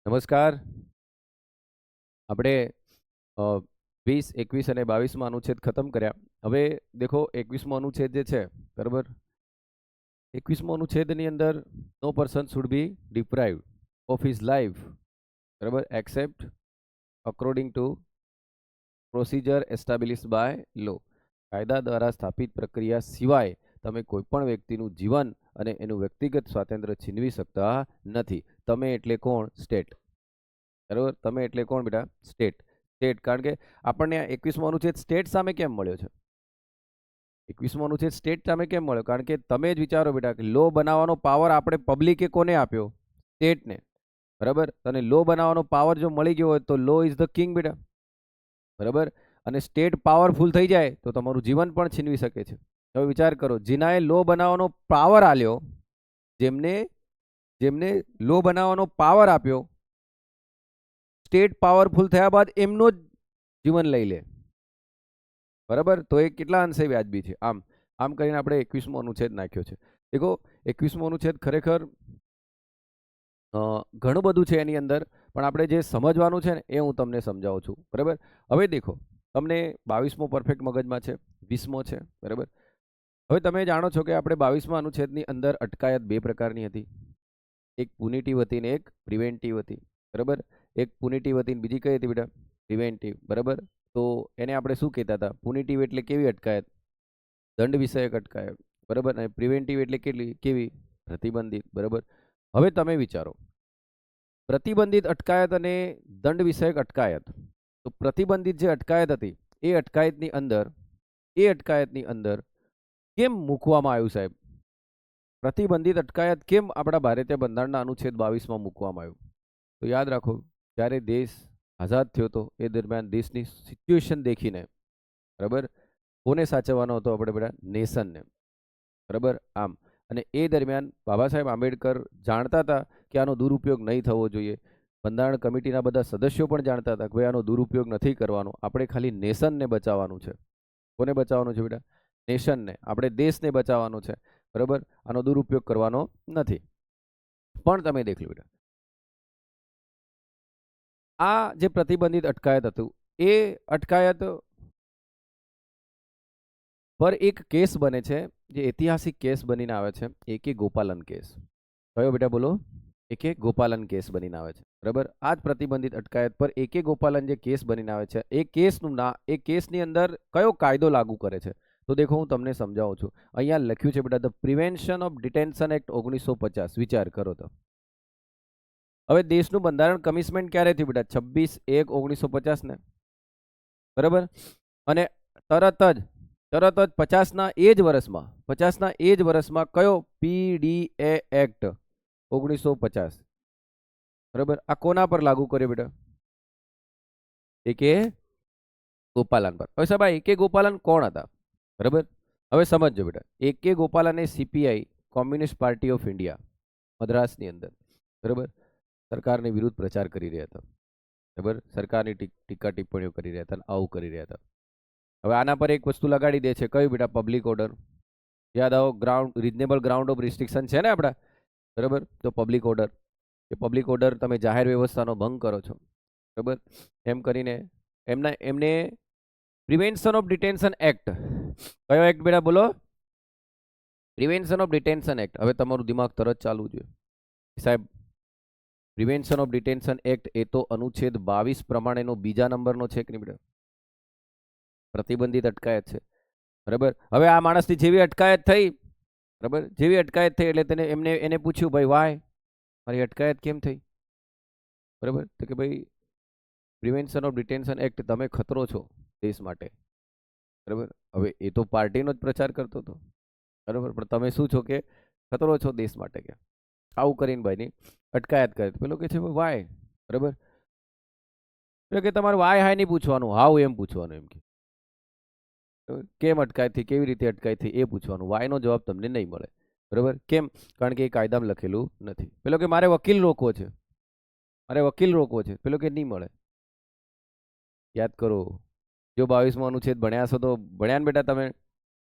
નમસ્કાર. આપણે 20, 21 અને 22માં અનુચ્છેદ ખતમ કર્યા. હવે દેખો 21મો અનુચ્છેદ જે છે, બરાબર, 21મો અનુચ્છેદની અંદર no person should be deprived of his life, બરાબર, except according to procedure established by law. કાયદા દ્વારા સ્થાપિત પ્રક્રિયા સિવાય તમે કોઈ પણ વ્યક્તિનું જીવન અને એનું વ્યક્તિગત સ્વાતંત્ર્ય છીનવી શકતા નથી. તમે એટલે કોણ? સ્ટેટ. બરાબર, તમે એટલે કોણ બેટા? સ્ટેટ. સ્ટેટ, કારણ કે આપણને 21મો અનુચ્છેદ સ્ટેટ સામે કેમ મળ્યો છે? 21મો અનુચ્છેદ સ્ટેટ સામે કેમ મળ્યો? કારણ કે તમે જ વિચારો બેટા કે લો બનાવવાનો પાવર આપણે પબ્લિકે કોને આપ્યો? સ્ટેટને. બરાબર, અને લો બનાવવાનો પાવર જો મળી ગયો હોય તો લો ઇઝ ધ કિંગ બેટા. બરાબર, અને સ્ટેટ પાવરફુલ થઈ જાય તો તમારું જીવન પણ છીનવી શકે છે. હવે વિચાર કરો, જીનાએ લો બનાવવાનો પાવર આલ્યો, જેમને જેમને લો બનાવવાનો પાવર આપ્યો, સ્ટેટ પાવરફુલ થયા બાદ એમનો જ જીવન લઈ લે, બરાબર, તો એ કેટલા અંશે વ્યાજબી છે? આમ આમ કરીને આપણે 21મો અનુચ્છેદ નાખ્યો છે. દેખો 21મો અનુચ્છેદ ખરેખર ઘણું બધું છે એની અંદર, પણ આપણે જે સમજવાનું છે ને એ હું તમને સમજાવું છું. બરાબર, હવે દેખો, તમને 22મો પરફેક્ટ મગજમાં છે, 20મો છે, બરાબર. હવે તમે જાણો છો કે આપણે 22મા અનુચ્છેદની અંદર અટકાયત બે પ્રકારની હતી. એક પુનિટિવ હતી ને એક પ્રિવેન્ટિવ હતી. બરાબર, એક પુનિટિવ હતી ને બીજી કઈ હતી બેટા? પ્રિવેન્ટિવ. બરાબર, તો એને આપણે શું કહેતા હતા? પુનિટિવ એટલે કેવી અટકાયત? દંડ વિષયક અટકાયત. બરાબર, અને પ્રિવેન્ટિવ એટલે કેવી? પ્રતિબંધિત. બરાબર, હવે તમે વિચારો, પ્રતિબંધિત અટકાયત અને દંડ વિષયક અટકાયત. તો પ્રતિબંધિત જે અટકાયત હતી એ અટકાયતની અંદર કેમ મૂકવામાં આવ્યું સાહેબ? પ્રતિબંધિત અટકાયત કેમ આપણા ભારતીય બંધારણના અનુચ્છેદ 22માં મૂકવામાં આવ્યું? તો યાદ રાખો, જ્યારે દેશ આઝાદ થયો હતો એ દરમિયાન દેશની સિચ્યુએશન દેખીને, બરાબર, કોને સાચવવાનો હતો આપણે બધા? નેશનને. બરાબર, આમ, અને એ દરમિયાન બાબા સાહેબ આંબેડકર જાણતા હતા કે આનો દુરુપયોગ નહીં થવો જોઈએ. બંધારણ કમિટીના બધા સદસ્યો પણ જાણતા હતા કે ભાઈ આનો દુરુપયોગ નથી કરવાનો, આપણે ખાલી નેશનને બચાવવાનું છે. કોને બચાવવાનું છે બેટા? નેશનને. આપણે દેશને બચાવવાનો છે. બરાબર, આનો દુરુપયોગ કરવાનો નથી. પણ તમે દેખ લો બેટા, આ જે પ્રતિબંધિત અટકાયત હતું એ અટકાયત પર એક કેસ બને છે, જે ઐતિહાસિક કેસ બનીને આવે છે, એકે ગોપાલન કેસ. કયો બેટા? બોલો. એકે ગોપાલન કેસ બનીને આવે છે. બરાબર, આ જ પ્રતિબંધિત અટકાયત પર એકે ગોપાલન જે કેસ બનીને આવે છે, એ કેસની અંદર કયો કાયદો લાગુ કરે છે? તો દેખો, હું તમને સમજાવું છું. અહીંયા લખ્યું છે બેટા, the prevention of detention act 1950. વિચાર કરો તો. હવે દેશનું બંધારણ કમિશમેન્ટ ક્યારે થયું બેટા? 26/1/1950 ને. બરાબર, અને તરત જ 50ના એ જ વર્ષમાં કયો? PDA act 1950. બરાબર, આ કોના પર લાગુ કર્યો બેટા? એકે ગોપાલન પર. હવે સાહેબ, એકે ગોપાલન કોણ હતા? બરાબર, હવે સમજો બેટા, એકે ગોપાલન એ CPI, communist party of India, મદ્રાસની અંદર, બરાબર, સરકારની વિરુદ્ધ પ્રચાર કરી રહ્યા હતા. બરાબર, સરકારની ટીકા ટિપ્પણીઓ કરી રહ્યા હતા, આવું કરી રહ્યા હતા. હવે આના પર એક વસ્તુ લગાડી દે છે, કયું બેટા? Public order. યાદ આવો, રીઝનેબલ ગ્રાઉન્ડ ઓફ રિસ્ટ્રિક્શન છે ને આપણા. બરાબર, તો પબ્લિક ઓર્ડર, એ પબ્લિક ઓર્ડર તમે જાહેર વ્યવસ્થાનો ભંગ કરો છો. બરાબર, એમ કરીને એમને પ્રિવેન્શન ઓફ ડિટેન્શન એક્ટ. કયો એક્ટ બેટા? બોલો. Prevention of detention act. હવે તમારું દિમાગ તરત ચાલવું જોઈએ સાહેબ. પ્રિવેન્શન ઓફ ડિટેન્શન એક્ટ એ તો અનુચ્છેદ 22 પ્રમાણેનો બીજા નંબરનો છે કે નહીં બેટા? પ્રતિબંધિત અટકાયત છે. બરાબર, હવે આ માણસની જેવી અટકાયત થઈ, બરાબર, જેવી અટકાયત થઈ એટલે એને પૂછ્યું, ભાઈ વાય મારી અટકાયત કેમ થઈ? બરાબર, તો કે ભાઈ પ્રિવેન્શન ઓફ ડિટેન્શન એક્ટ, તમે ખતરો છો દેશ માટે. બરાબર, હવે એ તો પાર્ટીનો જ પ્રચાર કરતો હતો. બરાબર, પણ તમે શું છો કે ખતરો છો દેશ માટે કે? આવું કરીને ભાઈની અટકાયત કરે. પેલો કે છે વાય. બરાબર, એટલે કે તમારે વાય હાય નહીં પૂછવાનું, હાવ એમ પૂછવાનું. એમ કે કેમ અટકાય થઈ, કેવી રીતે અટકાય થઈ એ પૂછવાનું. વાયનો જવાબ તમને નહીં મળે. બરાબર, કેમ? કારણ કે એ કાયદામાં લખેલું નથી. પેલો કે મારે વકીલ રોકવો છે, પેલો કે નહીં મળે. યાદ કરો, જો 22મો અનુચ્છેદ ભણ્યા છો તો ભણ્યા ને બેટા તમે?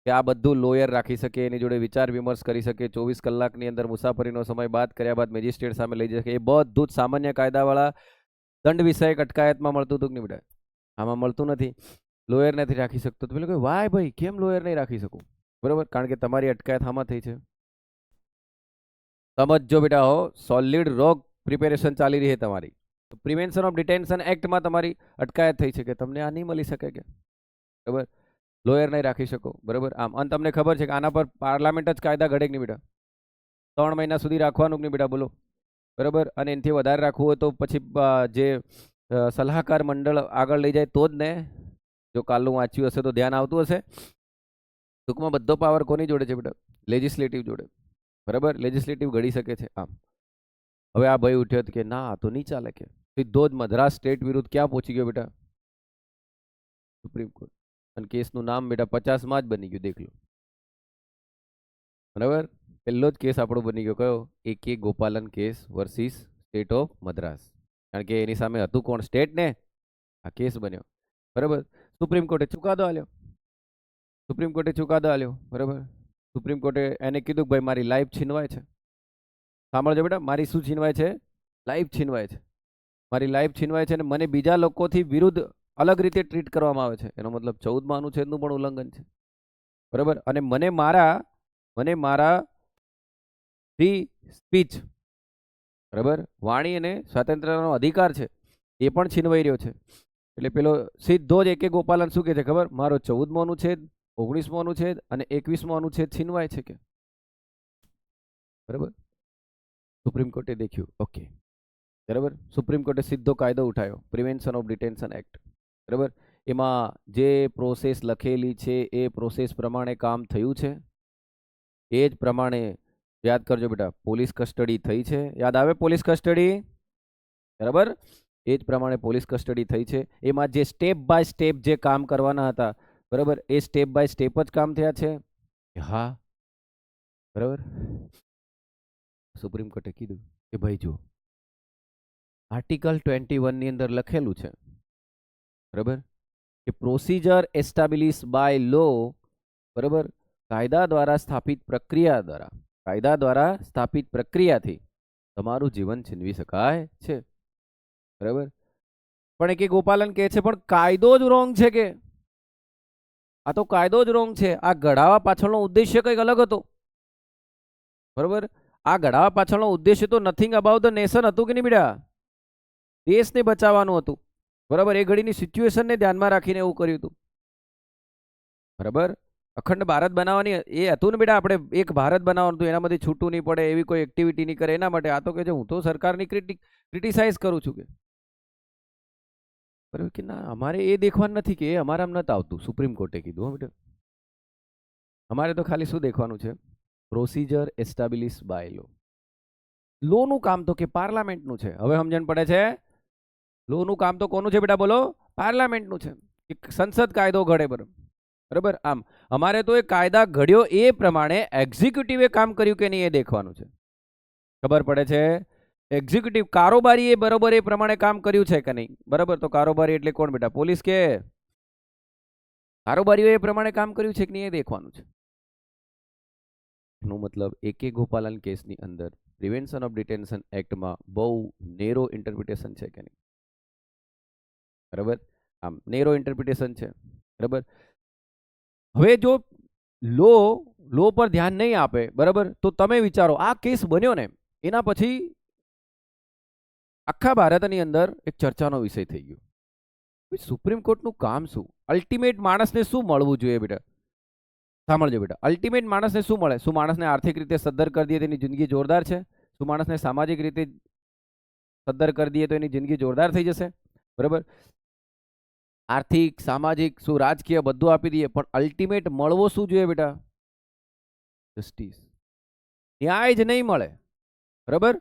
કે આ બધું લોયર રાખી શકે, એની જોડે વિચાર વિમર્શ કરી શકે, 24 કલાકની અંદર મુસાફરીનો સમય બાદ કર્યા બાદ મેજિસ્ટ્રેટ સામે લઈ જઈ શકે, એ બધું જ સામાન્ય કાયદાવાળા દંડ વિષયક અટકાયતમાં મળતું હતું કે નહીં બેટા? આમાં મળતું નથી. લોયર નથી રાખી શકતો. તો પેલું કે વાય ભાઈ કેમ લોયર નહીં રાખી શકું? બરોબર, કારણ કે તમારી અટકાયત આમાં થઈ છે. સમજો બેટા, હો સોલિડ રોગ પ્રિપેરેશન ચાલી રહી છે તમારી, તો પ્રિવેન્શન ઓફ ડિટેન્શન એક્ટમાં તમારી અટકાયત થઈ છે કે તમને આ નહીં મળી શકે કે, બરાબર, લોયર નહીં રાખી શકો. બરાબર, આમ અને તમને ખબર છે કે આના પર પાર્લામેન્ટ જ કાયદા ઘડે કે નહીં બેટા? 3 મહિના સુધી રાખવાનું કે નહીં બેટા? બોલો. બરાબર, અને એનાથી વધારે રાખવું હોય તો પછી જે સલાહકાર મંડળ આગળ લઈ જાય તો જ ને. જો કાલનું વાંચ્યું હશે તો ધ્યાન આવતું હશે. ટૂંકમાં બધો પાવર કોની જોડે છે બેટા? લેજિસ્લેટિવ જોડે. બરાબર, લેજિસ્લેટિવ ઘડી શકે છે. આમ હવે આ ભાઈ ઉઠ્યો કે ના આ તો નહીં ચાલે, કે સીધો જ મદ્રાસ સ્ટેટ વિરુદ્ધ ક્યાં પહોંચી ગયો બેટા? Supreme court. અને કેસનું નામ બેટા 50માં જ બની ગયું, દેખ લો. બરાબર, પહેલો જ કેસ આપણો બની ગયો કયો? AK Gopalan case versus state of Madras. કારણ કે એની સામે હતું કોણ? સ્ટેટ ને. આ કેસ બન્યો. બરાબર, સુપ્રીમ કોર્ટે ચુકાદો આલ્યો. સુપ્રીમ કોર્ટે ચુકાદો આલ્યો. બરાબર, સુપ્રીમ કોર્ટે એને કીધું કે ભાઈ મારી લાઈફ છીનવાય છે. સાંભળજો બેટા, મારી શું છીનવાય છે? લાઈફ છીનવાય છે. મારી લાઈફ છીનવાય છે અને મને બીજા લોકોથી વિરુદ્ધ અલગ રીતે ટ્રીટ કરવામાં આવે છે. એનો મતલબ 14મા અનુચ્છેદનું પણ ઉલ્લંઘન છે. બરાબર, અને મને મારા ફ્રી સ્પીચ, બરાબર, વાણી અને સ્વાતંત્ર્યનો અધિકાર છે, એ પણ છીનવાઈ રહ્યો છે. એટલે પેલો સીધો જ AK ગોપાલન શું કહે છે ખબર? મારો 14મો અનુચ્છેદ, 19મો અનુચ્છેદ અને 21મો અનુચ્છેદ છીનવાય છે કે. બરાબર, સુપ્રીમ કોર્ટે દેખ્યું, ઓકે. બરાબર, સુપ્રીમ કોર્ટે સીધો કાયદો ઉઠાવ્યો, પ્રિવેન્શન ઓફ ડિટેન્શન એક્ટ. બરાબર, એમાં જે પ્રોસેસ લખેલી છે એ પ્રોસેસ પ્રમાણે કામ થયું છે. એ જ પ્રમાણે યાદ કરજો બેટા, પોલીસ કસ્ટડી થઈ છે. યાદ આવે પોલીસ કસ્ટડી? બરાબર, એ જ પ્રમાણે પોલીસ કસ્ટડી થઈ છે. એમાં જે સ્ટેપ બાય સ્ટેપ જે કામ કરવાના હતા, બરાબર, એ સ્ટેપ બાય સ્ટેપ જ કામ થયા છે. હા, બરાબર. સુપ્રીમ કોર્ટે કીધું કે ભાઈ જો આર્ટિકલ 21 ની અંદર લખેલું છે, બરાબર, કે પ્રોસીજર એસ્ટાબ્લિશ બાય લો, બરાબર, કાયદા દ્વારા સ્થાપિત પ્રક્રિયાથી તમારું જીવન છીનવી શકાય છે. બરાબર, પણ AK ગોપાલન કહે છે પણ કાયદો જ રોંગ છે કે. આ તો કાયદો જ રોંગ છે. આ ઘડાવા પાછળનો ઉદ્દેશ્ય કંઈક અલગ હતો. બરાબર, આ ઘડાવા પાછળનો ઉદ્દેશ્ય તો નથિંગ અબાઉટ ધ નેશન હતું કે નહીં બેટા? દેશને બચાવવાનું હતું. બરાબર, એ ઘડીની સિચ્યુએશનને ધ્યાનમાં રાખીને એવું કર્યું હતું. બરાબર, અખંડ ભારત બનાવવાની એ હતું ને બેટા, આપણે એક ભારત બનાવવાનું હતું, એનામાંથી છૂટું નહીં પડે એવી કોઈ એક્ટિવિટી નહીં કરે એના માટે. આ તો કે છે હું તો સરકારની ક્રિટિસાઇઝ કરું છું કે. બરાબર, કે ના અમારે એ દેખવાનું નથી કે એ અમારામાં નથી આવતું. સુપ્રીમ કોર્ટે કીધું હો બેટા, અમારે તો ખાલી શું દેખવાનું છે? પ્રોસીજર એસ્ટાબ્લિશ બાય લો. લોનું કામ તો કે પાર્લામેન્ટનું છે. હવે સમજણ પડે છે? લોનું કામ તો કોનું છે બેટા? બોલો. પાર્લામેન્ટનું છે. સંસદ કાયદો ઘડે. બરાબર, આમ અમારે તો એ કાયદા ઘડ્યો એ પ્રમાણે એક્ઝિક્યુટિવે કામ કર્યું કે નહીં એ દેખવાનું છે. ખબર પડે છે? એક્ઝિક્યુટિવ કારોબારી એ બરોબર એ પ્રમાણે કામ કર્યું છે કે નહીં? બરાબર, તો કારોબારી એટલે કોણ બેટા? પોલીસ કે કારોબારીઓ એ પ્રમાણે કામ કર્યું છે કે નહીં એ દેખવાનું છે. એનો મતલબ AK ગોપાલન કેસની અંદર પ્રિવેન્શન ઓફ ડિટેન્શન એક્ટમાં બહુ નેરો ઇન્ટરપ્રિટેશન છે કે નહીં? બરાબર, આમ નેરો ઇન્ટરપ્રિટેશન છે. બરાબર, હવે જો લો પર ધ્યાન નહીં આપે, બરાબર, તો તમે વિચારો આ કેસ બન્યો ને એના પછી આખા ભારતની અંદર એક ચર્ચાનો વિષય થઈ ગયો. સુપ્રીમ કોર્ટનું કામ શું? અલ્ટિમેટ માણસને શું મળવું જોઈએ બેટા? સાંભળજો બેટા, અલ્ટિમેટ માણસને શું મળે? શું માણસને આર્થિક રીતે સદ્ધર કરી દઈએ તો એની જિંદગી જોરદાર છે? શું માણસને સામાજિક રીતે સદ્ધર કરી દઈએ તો એની જિંદગી જોરદાર થઈ જશે? બરાબર, આર્થિક, સામાજિક, શું રાજકીય બધું આપી દઈએ, પણ અલ્ટિમેટ મળવો શું જોઈએ બેટા? જસ્ટિસ. ન્યાય જ નહીં મળે, બરાબર,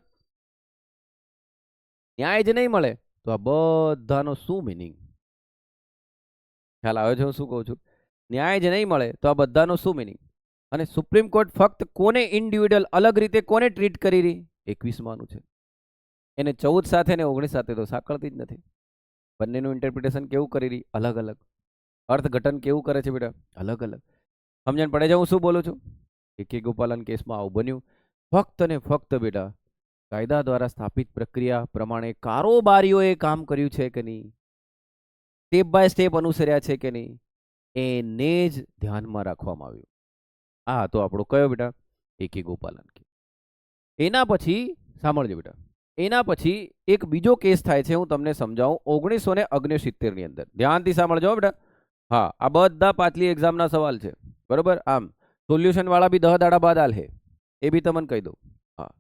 ન્યાય જ નહીં મળે તો આ બધાનો શું મિનિંગ? ખ્યાલ આવે છે હું શું કહું છું? ન્યાય જ નહીં મળે તો આ બધાનો શું મિનિંગ? અને સુપ્રીમ કોર્ટ ફક્ત કોને ઇન્ડિવિડ્યુઅલ અલગ રીતે કોને ટ્રીટ કરી રહી? 21માનું છે. એને 14 સાથે ને 19 સાથે તો સાંકળતી જ નથી. બંનેનું ઇન્ટરપ્રિટેશન કેવું કરી રહી? અલગ અલગ. અર્થઘટન કેવું કરે છે બેટા? અલગ અલગ. સમજણ પડે છે હું શું બોલું છું? એકે ગોપાલન કેસમાં આવું બન્યું. ફક્ત ને ફક્ત બેટા કાયદા દ્વારા સ્થાપિત પ્રક્રિયા પ્રમાણે કારોબારીઓએ કામ કર્યું છે કે નહીં, સ્ટેપ બાય સ્ટેપ અનુસર્યા છે કે નહીં, એને જ ધ્યાનમાં રાખવામાં આવ્યું. આ હતો આપણો કયો બેટા? A K Gopalan case. એના પછી સાંભળજો બેટા, એના પછી એક બીજો કેસ થાય છે, હું તમને સમજાવું. 1969 ની અંદર ધ્યાનથી સાંભળજો બેટા. હા, આ બધા પાછલી એક્ઝામના સવાલ છે, બરોબર. આમ સોલ્યુશન વાળા બી 10 દાડા બાદ આલે, એ બી તમને કહી દઉં. હા,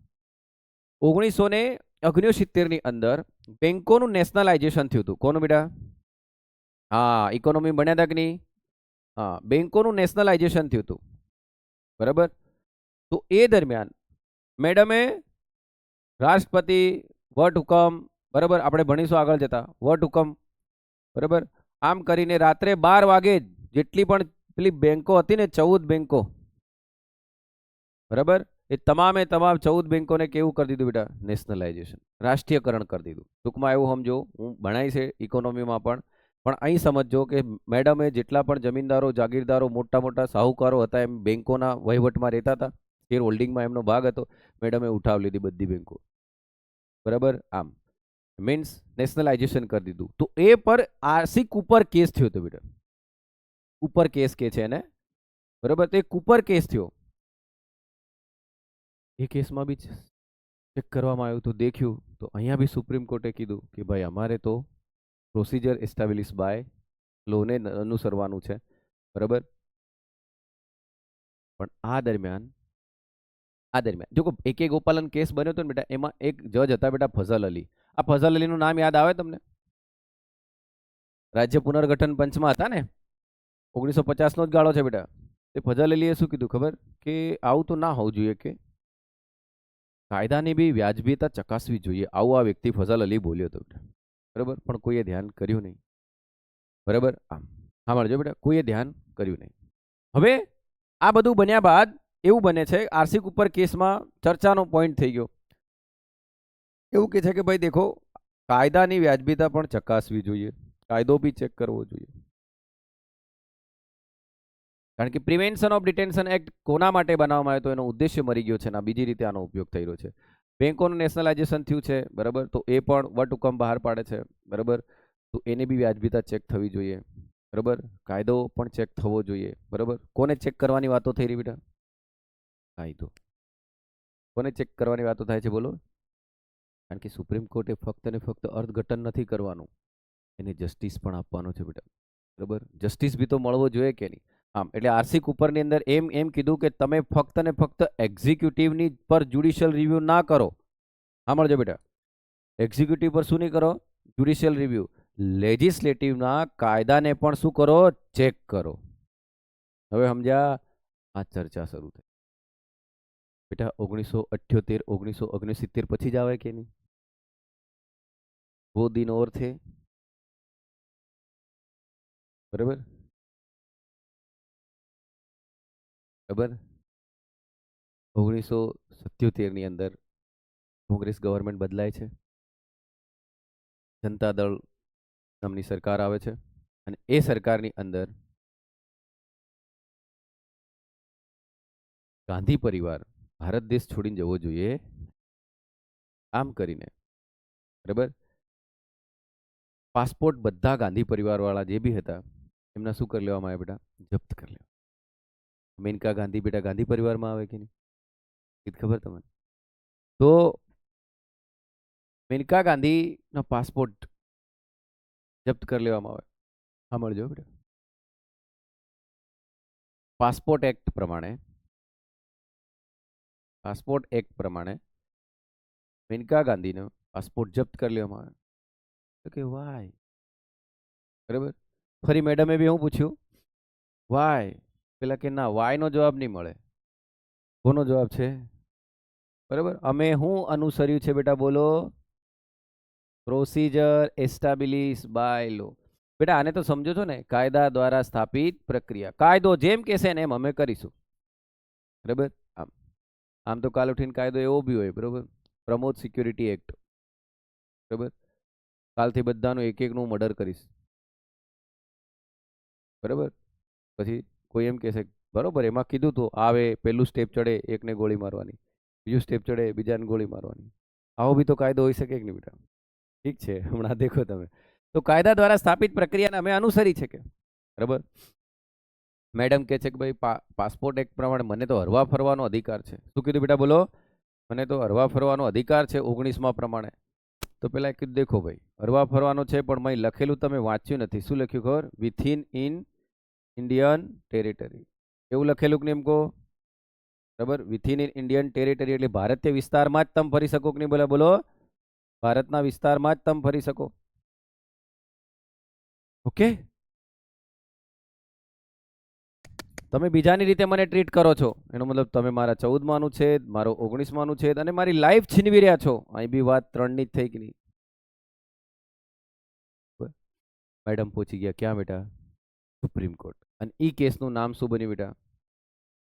1969 ની અંદર બેંકોનું નેશનલાઇઝેશન થયું હતું. કોનું બેટા? હા, ઇકોનોમી ભણ્યા હતા કે નહીં? હા, બેંકોનું નેશનલાઇઝેશન થયું હતું, બરાબર. તો એ દરમિયાન મેડમે રાષ્ટ્રપતિ વટહુકમ, બરાબર, આપણે ભણીશું આગળ જતા, વટહુકમ, બરાબર, આમ કરીને રાત્રે 12 વાગે જેટલી પણ પેલી બેંકો હતી ને, 14 બેંકો, બરાબર, એ તમામે તમામ 14 બેંકોને કેવું કરી દીધું બેટા? નેશનલાઇઝેશન, રાષ્ટ્રીયકરણ કરી દીધું. ટૂંકમાં એવું સમજો, હું ભણાય છે ઇકોનોમીમાં પણ અહીં સમજો કે મેડમે જેટલા પણ જમીનદારો, જાગીરદારો, મોટા મોટા સાહુકારો હતા, એમ બેંકોના વહીવટમાં રહેતા હતા, શેર હોલ્ડિંગમાં એમનો ભાગ હતો, મેડમે ઉઠાવી લીધી બધી બેંકો, બરાબર. આમ મીન્સ નેશનલાઇઝેશન કરી દીધું. તો એ પર આરસી કૂપર કેસ થયો હતો બેટા. કૂપર કેસ કે છે એને, બરાબર. તો એ કૂપર કેસ થયો. એ કેસમાં બી ચેક કરવામાં આવ્યું તો દેખ્યું તો અહીંયા બી સુપ્રીમ કોર્ટે કીધું કે ભાઈ અમારે તો પ્રોસિજર એસ્ટાબ્લિશ બાય લોને અનુસરવાનું છે, બરાબર. પણ આ દરમિયાન જો એકે ગોપાલન કેસ બન્યો હતો ને બેટા, એમાં એક જજ હતા બેટા, ફઝલ અલી. આ ફઝલ અલીનું નામ યાદ આવે તમને? રાજ્ય પુનર્ગઠન પંચમાં હતા ને, 1950 નો જ ગાળો છે બેટા. એ ફઝલ અલીએ શું કીધું ખબર? કે આવું તો ના હોવું જોઈએ, કે કાયદાની બી વ્યાજબીતા ચકાસવી જોઈએ. આવું આ વ્યક્તિ ફઝલ અલી બોલ્યો હતો બેટા, બરાબર. પણ કોઈએ ધ્યાન કર્યું નહીં, બરાબર. આમ સાંભળજો બેટા, કોઈએ ધ્યાન કર્યું નહીં. હવે આ બધું બન્યા બાદ એવું બને છે, આરસી કૂપર કેસમાં ચર્ચાનો પોઈન્ટ થઈ ગયો. એવું કે છે કે ભાઈ દેખો, કાયદાની વ્યાજબીતા પણ ચકાસવી જોઈએ, કાયદો બી ચેક કરવો જોઈએ. કારણ કે પ્રિવેન્શન ઓફ ડિટેન્શન એક્ટ કોના માટે બનાવવામાં આવ્યો? તો એનો ઉદ્દેશ્ય મરી ગયો છે, બીજી રીતે આનો ઉપયોગ થઈ રહ્યો છે. બેંકોનું નેશનલાઇઝેશન થયું છે, બરાબર. તો એ પણ વટહુકમ બહાર પાડે છે, બરાબર. તો એને બી વ્યાજબીતા ચેક થવી જોઈએ, બરાબર. કાયદો પણ ચેક થવો જોઈએ, બરાબર. કોને ચેક કરવાની વાતો થઈ રહી બેટા? કાયદો. કોને ચેક કરવાની વાતો થાય છે બોલો? કારણ કે સુપ્રીમ કોર્ટે ફક્ત ને ફક્ત અર્થઘટન નથી કરવાનું, એને જસ્ટિસ પણ આપવાનો છે બેટા, બરાબર. જસ્ટિસ બી તો મળવો જોઈએ કે નહીં? આમ એટલે આરસી કૂપરની અંદર એમ કીધું કે તમે ફક્ત ને ફક્ત એક્ઝિક્યુટિવની પર જ્યુડિશિયલ રિવ્યુ ના કરો. સાંભળજો બેટા, એક્ઝિક્યુટિવ પર શું નહીં કરો? Judicial review. લેજિસ્લેટિવના કાયદાને પણ શું કરો? ચેક કરો. હવે સમજ્યા? આ ચર્ચા શરૂ થઈ બેટા. 1978 1969 પછી જ આવે કે નહીં? वो दिन और थे, બરાબર, બરાબર. 1977 ની અંદર કોંગ્રેસ ગવર્મેન્ટ બદલાય છે, જનતા દળ નામની સરકાર આવે છે, અને એ સરકારની અંદર ગાંધી પરિવાર ભારત દેશ છોડીને જવો જોઈએ, આમ કરીને, બરાબર. પાસપોર્ટ બધા ગાંધી પરિવાર વાળા જે બી હતા એમના શું કરી લેવામાં આવ્યા બેટા? જપ્ત કરી લેવા. મેનકા ગાંધી બેટા ગાંધી પરિવારમાં આવે કે નહીં? એ ખબર તમને? તો મેનકા ગાંધીનો પાસપોર્ટ જપ્ત કરી લેવામાં આવે. સાંભળજો બેટા, પાસપોર્ટ એક્ટ પ્રમાણે મેનકા ગાંધીનો પાસપોર્ટ જપ્ત કરી લેવામાં આવે. તો કે વાય, બરાબર. ફરી મેડમે બી હું પૂછ્યું વાય, પેલા કે ના, વાય નો જવાબ નહીં મળે. કોનો જવાબ છે? બરાબર. અમે હું અનુસર્યું છે બેટા બોલો? પ્રોસીજર એસ્ટાબ્લિશ બાય લો. બેટા આને તો સમજો છો ને, કાયદા દ્વારા સ્થાપિત પ્રક્રિયા. કાયદો જેમ કહેશે ને એમ અમે કરીશું, બરાબર. આમ આમ તો કાલ ઉઠીને કાયદો એવો બી હોય, બરાબર. પ્રમોદ સિક્યુરિટી એક્ટ, બરાબર. કાલથી બધાનું એક એકનું મર્ડર કરીશ, બરાબર. પછી કોઈ એમ કહેશે બરોબર, એમાં કીધું તો આવે પહેલું સ્ટેપ ચડે એકને ગોળી મારવાની, બીજું સ્ટેપ ચડે બીજાને ગોળી મારવાની. આવો બી તો કાયદો હોઈ શકે કે નહીં બેટા? ઠીક છે, હમણાં દેખો તમે. તો કાયદા દ્વારા સ્થાપિત પ્રક્રિયાને અમે અનુસરી છે કે બરાબર. મેડમ કહે છે કે ભાઈ પાસપોર્ટ એક્ટ પ્રમાણે મને તો હરવા ફરવાનો અધિકાર છે. શું કીધું બેટા? બોલો. મને તો હરવા ફરવાનો અધિકાર છે 19માં પ્રમાણે. તો પેલા કીધું દેખો ભાઈ, હરવા ફરવાનો છે, પણ મેં લખેલું તમે વાંચ્યું નથી. શું લખ્યું ખબર? Within in Indian territory. એવું લખેલું કે નહીં એમ કહો? બરાબર, વિથિન ઇન ઇન્ડિયન ટેરિટરી એટલે ભારતીય વિસ્તારમાં જ તમે ફરી શકો કે નહીં? બોલા બોલો. ભારતના વિસ્તારમાં જ તમે ફરી શકો. ઓકે, તમે બીજાની રીતે મને ટ્રીટ કરો છો એનો મતલબ તમે મારા 14માં અનુચ્છેદ, મારો 19માં અનુચ્છેદ અને મારી લાઈફ છીનવી રહ્યા છો. અહીં બી વાત 3 ની જ થઈ કે નહીં? મેડમ પહોંચી ગયા ક્યાં બેટા? Supreme court. અને ઈ કેસનું નામ શું બન્યું બેટા?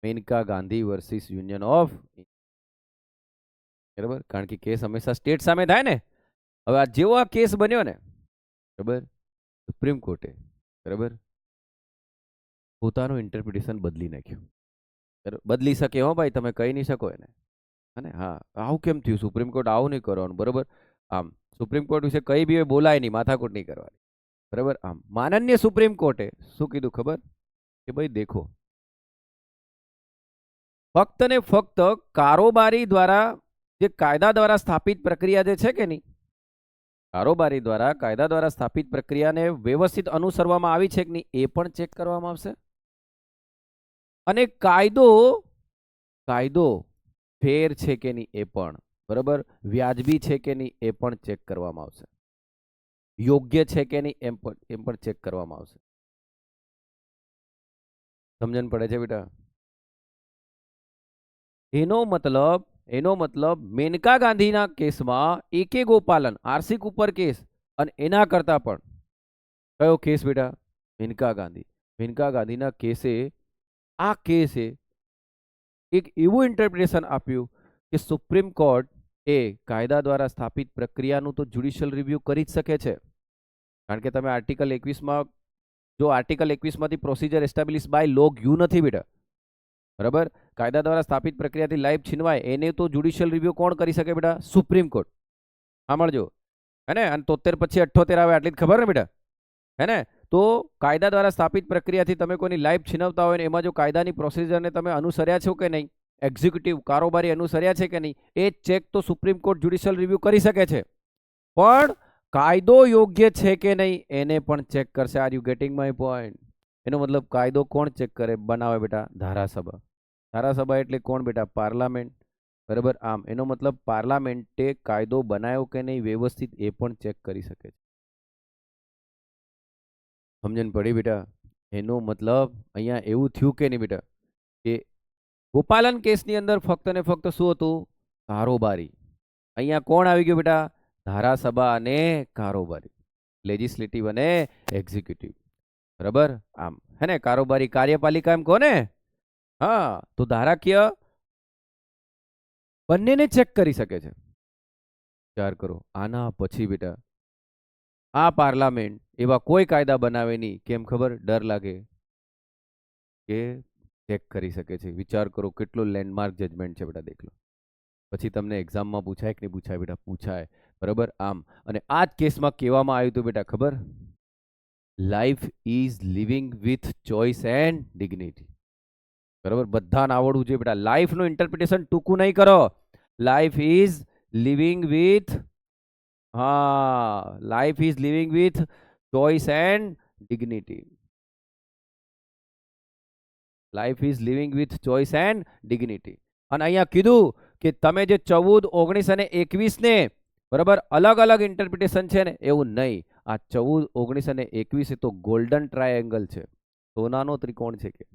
Maneka Gandhi versus union of. બરાબર, કારણ કે કેસ હંમેશા સ્ટેટ સામે થાય ને. હવે આ જેવો આ કેસ બન્યો ને, બરાબર, સુપ્રીમ કોર્ટે બરાબર પોતાનું ઇન્ટરપ્રિટેશન બદલી નાખ્યું. બદલી શકે હો ભાઈ, તમે કહી નહીં શકો એને. અને હા, આવું કેમ થયું? સુપ્રીમ કોર્ટ આવું નહીં કરવાનું. બરાબર, આમ સુપ્રીમ કોર્ટ વિશે કઈ બી બોલાય નહીં, માથાકૂટ નહીં કરવાની. બરાબર, આમ માનનીય સુપ્રીમ કોર્ટે શું કીધું ખબર? કે ભાઈ દેખો, ફક્ત ને ફક્ત કારોબારી દ્વારા જે કાયદા દ્વારા સ્થાપિત પ્રક્રિયા જે છે કે નહીં, કારોબારી દ્વારા કાયદા દ્વારા સ્થાપિત પ્રક્રિયાને વ્યવસ્થિત અનુસરવામાં આવી છે કે નહીં એ પણ ચેક કરવામાં આવશે. અને કાયદો કાયદો ફેર છે કે નહીં એ પણ, બરાબર, વ્યાજબી છે કે નહીં એ પણ ચેક કરવામાં આવશે. યોગ્ય છે કે નહીં એમ પણ ચેક કરવામાં આવશે. સમજણ પડે છે બેટા? એનો મતલબ મેનકા ગાંધીના કેસમાં એકે ગોપાલન આર્થિક ઉપર કેસ, અને એના કરતા પણ કયો કેસ બેટા? મેનકા ગાંધી. મેનકા ગાંધીના કેસે આ કેસે એક એવું ઇન્ટરપ્રિટેશન આપ્યું કે સુપ્રીમ કોર્ટ એ કાયદા દ્વારા સ્થાપિત પ્રક્રિયાનું તો જ્યુડિશિયલ રિવ્યુ કરી જ શકે છે. કારણ કે તમે આર્ટિકલ 21માં, જો આર્ટિકલ 21માંથી પ્રોસિજર એસ્ટાબ્લિશ બાય લો ગયું નથી બેટા, બરાબર, કાયદા દ્વારા સ્થાપિત પ્રક્રિયાથી લાઈફ છીનવાય એને તો જ્યુડિશિયલ રિવ્યુ કોણ કરી શકે બેટા? Supreme court. સાંભળજો, હે ને. અને 73 પછી 78 આવે આટલી જ ખબર ને બેટા, હે ને. તો કાયદા દ્વારા સ્થાપિત પ્રક્રિયાથી તમે કોઈની લાઈફ છીનવતા હોય ને એમાં જો કાયદાની પ્રોસિજરને તમે અનુસર્યા છો કે નહીં, એક્ઝિક્યુટિવ કારોબારી અનુસર્યા છે કે નહીં, એ ચેક તો સુપ્રીમ કોર્ટ જ્યુડિશિયલ રિવ્યુ કરી શકે છે. પણ કાયદો યોગ્ય છે કે નહીં એને પણ ચેક કરશે. Are you getting my point? એનો મતલબ કાયદો કોણ ચેક કરે, બનાવે બેટા? ધારાસભા. ધારાસભા એટલે કોણ બેટા? પાર્લામેન્ટ. બરાબર, આમ એનો મતલબ પાર્લામેન્ટે કાયદો બનાવ્યો કે નહીં વ્યવસ્થિત એ પણ ચેક કરી શકે છે. સમજણ પડી બેટા? એનો મતલબ અહીંયા એવું થયું કે નહીં બેટા કે ગોપાલન કેસની અંદર ફક્ત ને ફક્ત શું હતું? કારોબારી. અહીંયા કોણ આવી ગયું બેટા? ધારાસભા અને કારોબારી, લેજિસ્લેટિવ અને એક્ઝિક્યુટિવ. બરાબર, આમ હે ને. કારોબારી કાર્યપાલિકા એમ કહો ને. હા, તો ધારાકીય બંનેને ચેક કરી શકે છે. વિચાર કરો, આના પછી બેટા આ પાર્લામેન્ટ એવા કોઈ કાયદા બનાવે નહીં. કેમ ખબર? ડર લાગે કે ચેક કરી શકે છે. વિચાર કરો કેટલો લેન્ડમાર્ક જજમેન્ટ છે બેટા, દેખ લો. પછી તમને એક્ઝામમાં પૂછાય કે નહીં પૂછાય બેટા? પૂછાય. બરાબર, આમ. અને આ જ કેસમાં કહેવામાં આવ્યું હતું બેટા ખબર? Life is living with choice and dignity. બરાબર, બધાને આવડવું જોઈએ બેટા. લાઈફનું ઇન્ટરપ્રિટેશન ટૂંકું નહીં કરો. લાઈફ ઇઝ લિવિંગ વિથ, હા, life is living with choice and dignity. Life is living with choice and dignity. અને અહીંયા કીધું કે તમે જે 14, 19 અને 21 ને બરાબર અલગ અલગ ઇન્ટરપ્રિટેશન છે ને, એવું નહીં. આ 14, 19 અને 21 એ તો ગોલ્ડન ટ્રાયેંગલ છે, સોનાનો ત્રિકોણ છે કે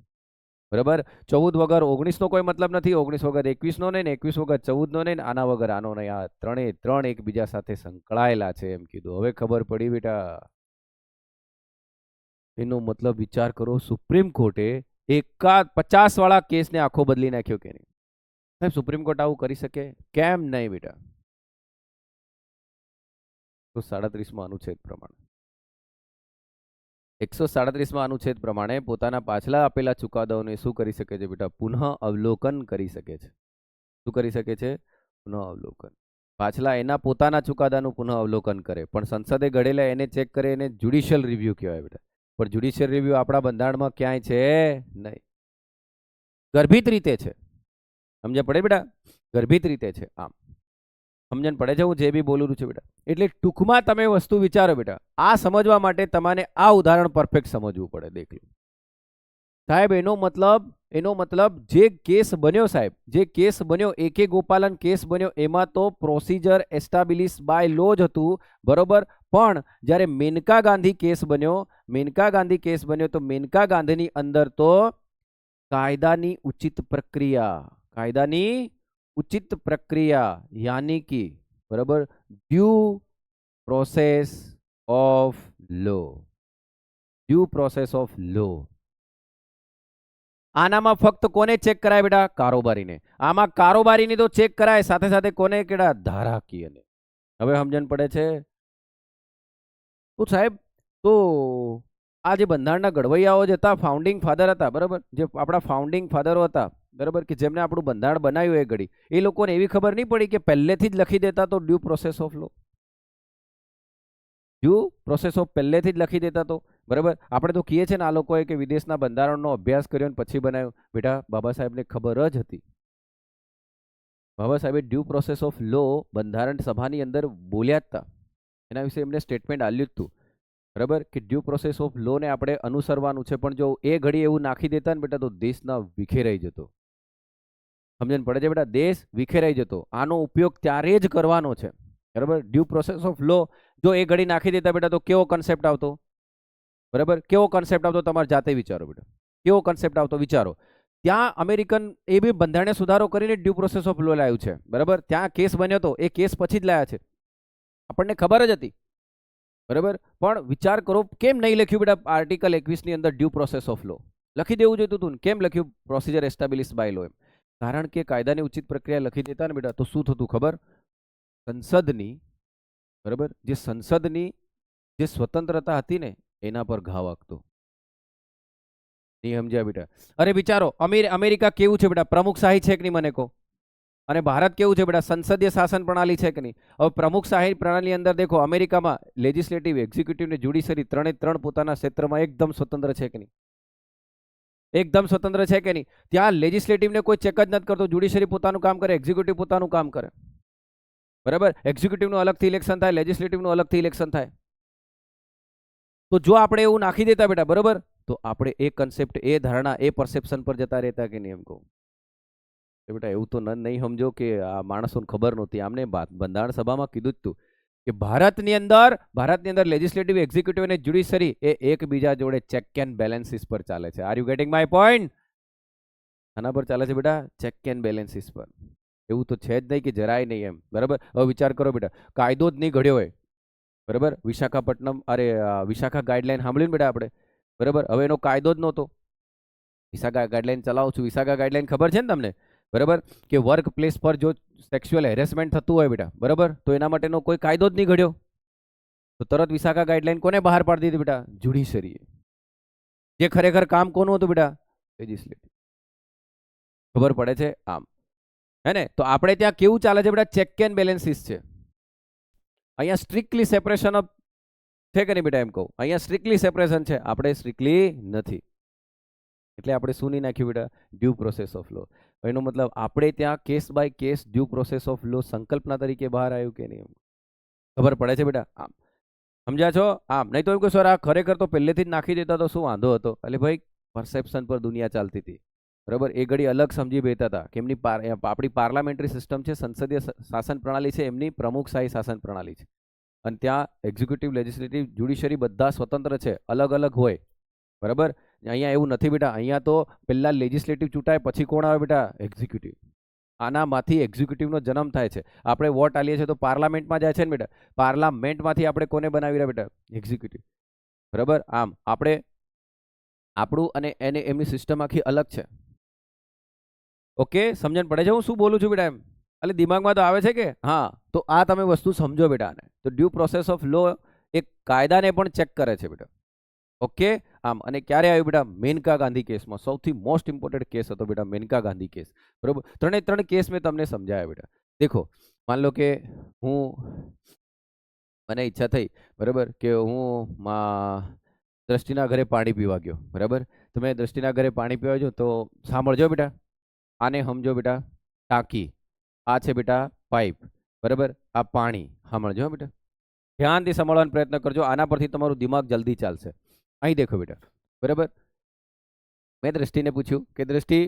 બરાબર. 14 વગર 19 નો કોઈ મતલબ નથી, 19 વગર 21 નો નહીં, 21 વગર 14 નો નહીં, આના વગર આનો નહીં. આ ત્રણે ત્રણ એકબીજા સાથે સંકળાયેલા છે એમ કીધું. હવે ખબર પડી બેટા? એનો મતલબ વિચાર કરો, સુપ્રીમ કોર્ટે 50 વાળા કેસને આખો બદલી નાખ્યો કે નહીં? સાહેબ સુપ્રીમ કોર્ટ આવું કરી શકે? કેમ નહીં બેટા? તો 37માં અનુચ્છેદ પ્રમાણે 137માં અનુચ્છેદ પ્રમાણે પોતાના પાછલા આપેલા ચુકાદાઓને શું કરી શકે છે બેટા? પુનઃ અવલોકન કરી શકે છે. શું કરી શકે છે? પુનઃ અવલોકન. પાછલા એના પોતાના ચુકાદાનું પુનઃ અવલોકન કરે, પણ સંસદે ઘડેલા એને ચેક કરે, એને જ્યુડિશિયલ રિવ્યુ કહેવાય બેટા. પણ જ્યુડિશિયલ રિવ્યુ આપણા બંધારણમાં ક્યાંય છે નહીં. ગર્ભિત રીતે છે. સમજણ પડે બેટા? ગર્ભિત રીતે છે. આમ સમજણ પડે છે હું જે બી બોલું છું બેટા? એટલે ટૂંકમાં તમે વસ્તુ વિચારો બેટા. આ સમજવા માટે તમારે આ ઉદાહરણ પરફેક્ટ સમજવું પડે. દેખ લો સાહેબ, એનો મતલબ જે કેસ બન્યો સાહેબ, જે કેસ બન્યો, એકે ગોપાલન કેસ બન્યો, એમાં તો પ્રોસિજર એસ્ટાબ્લિશ બાય લો જ હતું, બરોબર. પણ જ્યારે મેનકા ગાંધી કેસ બન્યો તો મેનકા ગાંધીની અંદર તો કાયદાની ઉચિત પ્રક્રિયા યાની કે બરાબર ડ્યુ પ્રોસેસ ઓફ લો. આનામાં ફક્ત કોને ચેક કરાય બેટા? કારોબારીને. આમાં કારોબારીની તો ચેક કરાય, સાથે સાથે કોને કેડા? ધારાકીયને. હવે સમજણ પડે છે? તો સાહેબ, તો આ જે બંધારણના ઘડવૈયાઓ જે હતા, ફાઉન્ડિંગ ફાધર હતા, બરાબર, જે આપણા ફાઉન્ડિંગ ફાધરો હતા, બરાબર, કે જેમને આપણું બંધારણ બનાવ્યું એ ઘડી, એ લોકોને એવી ખબર નહીં પડી કે પહેલેથી જ લખી દેતા તો ડ્યુ પ્રોસેસ ઓફ લો. પહેલેથી જ લખી દેતા તો, બરાબર. આપણે તો કહીએ છીએ ને આ લોકોએ કે વિદેશના બંધારણનો અભ્યાસ કર્યો ને પછી બનાવ્યું. બેટા, બાબા સાહેબને ખબર જ હતી. બાબા સાહેબે ડ્યુ પ્રોસેસ ઓફ લો બંધારણ સભાની અંદર બોલ્યા જ હતા. એના વિશે એમને સ્ટેટમેન્ટ આપ્યું જ હતું, બરાબર, કે ડ્યુ પ્રોસેસ ઓફ લો ને આપણે અનુસરવાનું છે. પણ જો એ ઘડી એવું નાખી દેતા ને બેટા તો દેશના વિખેરાઈ જતો. સમજણ પડે છે બેટા? દેશ વિખેરાઈ જતો. આનો ઉપયોગ ત્યારે જ કરવાનો છે, બરાબર. ડ્યુ પ્રોસેસ ઓફ લો જો એ ઘડી નાખી દેતા બેટા તો કેવો કોન્સેપ્ટ આવતો? બરાબર, કેવો કોન્સેપ્ટ આવતો? તમારે જાતે વિચારો બેટા, કેવો કોન્સેપ્ટ આવતો વિચારો. ત્યાં અમેરિકન એ બી બંધારણીય સુધારો કરીને ડ્યુ પ્રોસેસ ઓફ લો લાવ્યું છે, બરાબર. ત્યાં કેસ બન્યો હતો, એ કેસ પછી જ લાયા છે. આપણને ખબર જ હતી, બરાબર. પણ વિચાર કરો, કેમ નહીં લખ્યું બેટા આર્ટિકલ 21 ની અંદર ડ્યુ પ્રોસેસ ઓફ લો? લખી દેવું જોઈતું હતું. કેમ લખ્યું પ્રોસિજર એસ્ટાબ્લિશ બાય લો? એમ કારણ કે કાયદાની ઉચિત પ્રક્રિયા લખી દેતા ને બેટા તો શું થતું ખબર? સંસદની, બરાબર, જે સંસદની જે સ્વતંત્રતા હતી ને એના પર ઘા વાગતો. નહીં સમજ્યા બેટા? અરે વિચારો, અમેરિકા કેવું છે બેટા? પ્રમુખશાહી છે કે નહીં મને કહો? અને ભારત કેવું છે બેટા? સંસદીય શાસન પ્રણાલી છે કે નહીં? હવે પ્રમુખશાહી પ્રણાલી અંદર દેખો, અમેરિકામાં લેજિસ્લેટિવ, એક્ઝિક્યુટિવ ને જ્યુડિશરી ત્રણ પોતાના ક્ષેત્રમાં એકદમ સ્વતંત્ર છે કે નહીં? એકદમ સ્વતંત્ર છે કે નહીં? ત્યાં લેજિસ્લેટિવને કોઈ ચેક જ નથી કરતો. જ્યુડિશરી પોતાનું કામ કરે, એક્ઝિક્યુટિવ પોતાનું કામ કરે, બરાબર. એક્ઝિક્યુટિવનું અલગથી ઇલેક્શન થાય, લેજિસ્લેટિવનું અલગથી ઇલેક્શન થાય. તો જો આપણે એવું નાખી દેતા બેટા, બરાબર, તો આપણે એ કન્સેપ્ટ, એ ધારણા, એ પરસેપ્શન પર જતા રહેતા કે નહીં? એમ કહું બેટા, એવું તો નહીં સમજો કે આ માણસોને ખબર નહોતી. આમને બંધારણ સભામાં કીધું જ હતું કે ભારતની અંદર લેજિસ્લેટિવ, એક્ઝિક્યુટિવ અને જ્યુડિશરી એ એકબીજા જોડે ચેક એન્ડ બેલેન્સીસ પર ચાલે છે. Are you getting my point? આના પર ચાલે છે બેટા, ચેક એન્ડ બેલેન્સીસ પર. એવું તો છે જ નહીં કે જરાય નહીં, એમ, બરાબર. હવે વિચાર કરો બેટા, કાયદો જ નહીં ઘડ્યો હોય, બરાબર. વિશાખા ગાઈડલાઈન સાંભળ્યું બેટા આપણે, બરાબર. હવે એનો કાયદો જ નહોતો. વિશાખા ગાઈડલાઈન ચલાવું છું. વિશાખા ગાઈડલાઈન ખબર છે ને તમને, બરાબર, કે વર્ક પ્લેસ પર જો સેક્સ્યુઅલ હેરેસમેન્ટ થતું હોય બેટા, બરાબર, તો એના માટેનો કોઈ કાયદો જ નહીં ઘડ્યો. તો તરત વિશાખા ગાઈડલાઈન કોને બહાર પાડી દીધી બેટા? જ્યુડિશરીએ. જે ખરેખર કામ કોનું હતું બેટા? લેજિસ્લેટિવ. ખબર પડે છે? આમ હે ને? તો આપણે ત્યાં કેવું ચાલે છે બેટા? ચેક એન્ડ બેલેન્સીસ છે. અહીંયા સ્ટ્રિક્ટલી સેપરેશન ઓફ છે કે નહીં બેટા? એમ કહું, અહીંયા સ્ટ્રિક્ટલી સેપરેશન છે, આપણે સ્ટ્રિક્ટલી નથી. એટલે આપણે શું નહીં નાખ્યું બેટા? Due process of law. એનો મતલબ આપણે ત્યાં case by case due process of law સંકલ્પના તરીકે બહાર આવ્યું કે નહીં? ખબર પડે છે બેટા? આમ સમજ્યા છો? આમ નહીં તો એમ કહો સર આ ખરેખર તો પહેલેથી જ નાખી દેતા તો શું વાંધો હતો? એટલે ભાઈ પરસેપ્શન પર દુનિયા ચાલતી હતી, બરાબર. એ ઘડી અલગ સમજી બેઠા હતા કે એમની આપણી પાર્લામેન્ટરી સિસ્ટમ છે, સંસદીય શાસન પ્રણાલી છે, એમની પ્રમુખશાહી શાસન પ્રણાલી છે. અને ત્યાં એક્ઝિક્યુટિવ, લેજિસ્લેટિવ, જ્યુડિશરી બધા સ્વતંત્ર છે, અલગ અલગ હોય, બરાબર. અહીંયા એવું નથી બેટા. અહીંયા તો પહેલા લેજિસ્લેટિવ ચૂંટાય, પછી કોણ આવે બેટા? એક્ઝિક્યુટિવ. આનામાંથી એક્ઝિક્યુટિવનો જન્મ થાય છે. આપણે વોટ આલીએ છીએ તો પાર્લામેન્ટમાં જાય છે ને બેટા? પાર્લામેન્ટમાંથી આપણે કોને બનાવી રહ્યા બેટા? એક્ઝિક્યુટિવ, બરાબર. આમ આપણે આપણું અને એમની સિસ્ટમ આખી અલગ છે. ઓકે, સમજણ પડે છે હું શું બોલું છું બેટા? એમ એટલે દિમાગમાં તો આવે છે કે હા? તો આ તમે વસ્તુ સમજો બેટા. તો ડ્યુ પ્રોસેસ ઓફ લો એક કાયદાને પણ ચેક કરે છે બેટા. ઓકે, આમ. અને ક્યારે આવ્યું બેટા? મેનકા ગાંધી કેસમાં. સૌથી મોસ્ટ ઇમ્પોર્ટન્ટ કેસ હતો બેટા મેનકા ગાંધી કેસ. બરોબર, ત્રણે ત્રણ કેસ મેં તમને સમજાયા બેટા. દેખો, માન લો કે મને ઈચ્છા થઈ, બરાબર, કે હું દ્રષ્ટિના ઘરે પાણી પીવા ગયો. બરાબર, તો મેં દ્રષ્ટિના ઘરે પાણી પીવા ગયો તો સાંભળજો બેટા, આને સમજો બેટા ટાંકી, આ છે બેટા પાઇપ, બરાબર, આ પાણી. સાંભળજો બેટા, ધ્યાનથી સાંભળવાનો પ્રયત્ન કરજો, આના પરથી તમારું દિમાગ જલ્દી ચાલશે. અહીં દેખો બેટા, બરાબર, મેં દ્રષ્ટિને પૂછ્યું કે દ્રષ્ટિ,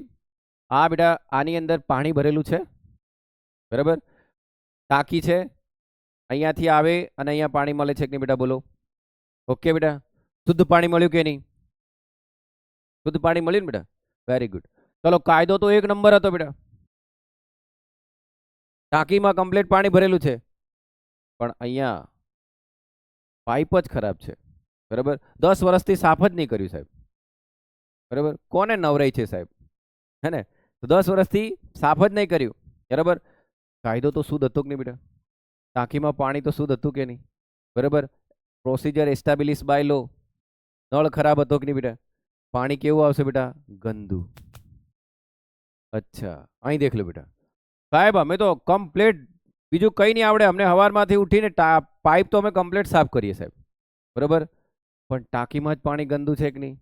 આ બેટા આની અંદર પાણી ભરેલું છે, બરાબર, ટાંકી છે, અહીંયાથી આવે અને અહીંયા પાણી મળે છે કે નહીં બેટા? બોલો. ઓકે બેટા, શુદ્ધ પાણી મળ્યું કે નહીં? શુદ્ધ પાણી મળ્યું ને બેટા? Very good. ચલો, કાયદો તો એક નંબર હતો બેટા, ટાંકીમાં કમ્પ્લીટ પાણી ભરેલું છે, પણ અહીંયા પાઇપ જ ખરાબ છે. બરાબર, 10 વર્ષથી સાફ જ નહીં કર્યું સાહેબ. બરાબર, કોને નવરાઈ છે સાહેબ? હે ને? તો 10 વર્ષથી સાફ જ નહીં કર્યું. બરાબર, કાયદો તો શુદ્ધ હતો કે નહીં બેટા? ટાંકીમાં પાણી તો શુદ્ધ હતું કે નહીં? બરાબર, પ્રોસિજર એસ્ટાબ્લિશ બાય લો. નળ ખરાબ હતો કે નહીં બેટા? પાણી કેવું આવશે બેટા? ગંદુ. અચ્છા, અહીં દેખ લો બેટા સાહેબ, અમે તો કમ્પ્લીટ બીજું કંઈ નહીં આવડે, અમને સવારમાંથી ઉઠીને પાઇપ તો અમે કમ્પ્લીટ સાફ કરીએ સાહેબ. બરાબર, પણ ટાંકીમાં જ પાણી ગંદુ છે કે નહીં?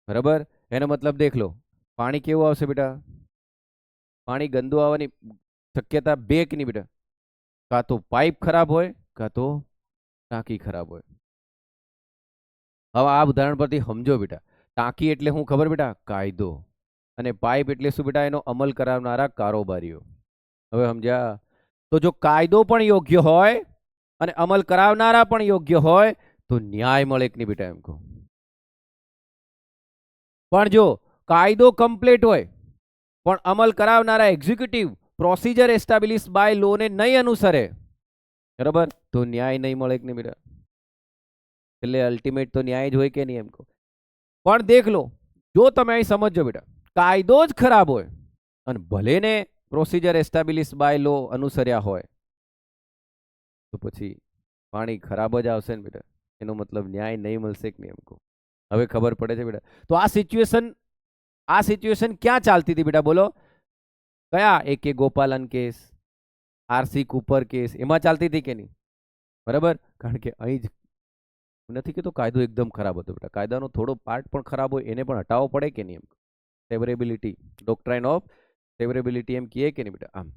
બરાબર, એનો મતલબ દેખ લો, પાણી કેવું આવશે બેટા? પાણી ગંદુ આવવાની શક્યતા બે કે નહીં બેટા? કાં તો પાઇપ ખરાબ હોય, કાં તો ટાંકી ખરાબ હોય. હવે આ ઉદાહરણ પરથી સમજો બેટા, ટાંકી એટલે શું ખબર બેટા? કાયદો. અને પાઇપ એટલે શું બેટા? એનો અમલ કરાવનારા કારોબારીઓ. હવે સમજ્યા? તો જો કાયદો પણ યોગ્ય હોય અને અમલ કરાવનારા પણ યોગ્ય હોય તો ન્યાય મળે કે નહીં બેટા? એમ કહું. પણ જો કાયદો કમ્પ્લીટ હોય પણ અમલ કરાવનારા એક્ઝિક્યુટિવ પ્રોસિજર એસ્ટાબ્લિશ બાય લો ને નહીં અનુસરે, બરાબર, તો ન્યાય નહીં મળે કે નહીં બેટા? એટલે અલ્ટિમેટ તો ન્યાય જ હોય કે નહીં? એમ કહું. પણ દેખ લો, જો તમે અહીં સમજો બેટા, કાયદો જ ખરાબ હોય અને ભલે ને પ્રોસિજર એસ્ટાબ્લિશ બાય લો અનુસર્યા હોય તો પછી પાણી ખરાબ જ આવશે ને બેટા? એનો મતલબ ન્યાય નહીં મળશે કે નહીં? એમ કહું. હવે ખબર પડે છે બેટા? તો આ સિચ્યુએશન ક્યાં ચાલતી હતી બેટા? બોલો. કયા? AK Gopalan case, RC Cooper case, એમાં ચાલતી હતી કે નહીં? બરાબર, કારણ કે અહીં જ નથી કહેતો કાયદો એકદમ ખરાબ હતો બેટા, કાયદાનો થોડો પાર્ટ પણ ખરાબ હોય એને પણ હટાવવો પડે કે નહીં? એમ સેવરેબિલિટી, ડોક્ટ્રાઇન ઓફ સેવરેબિલિટી એમ કહે કે નહીં બેટા? આમ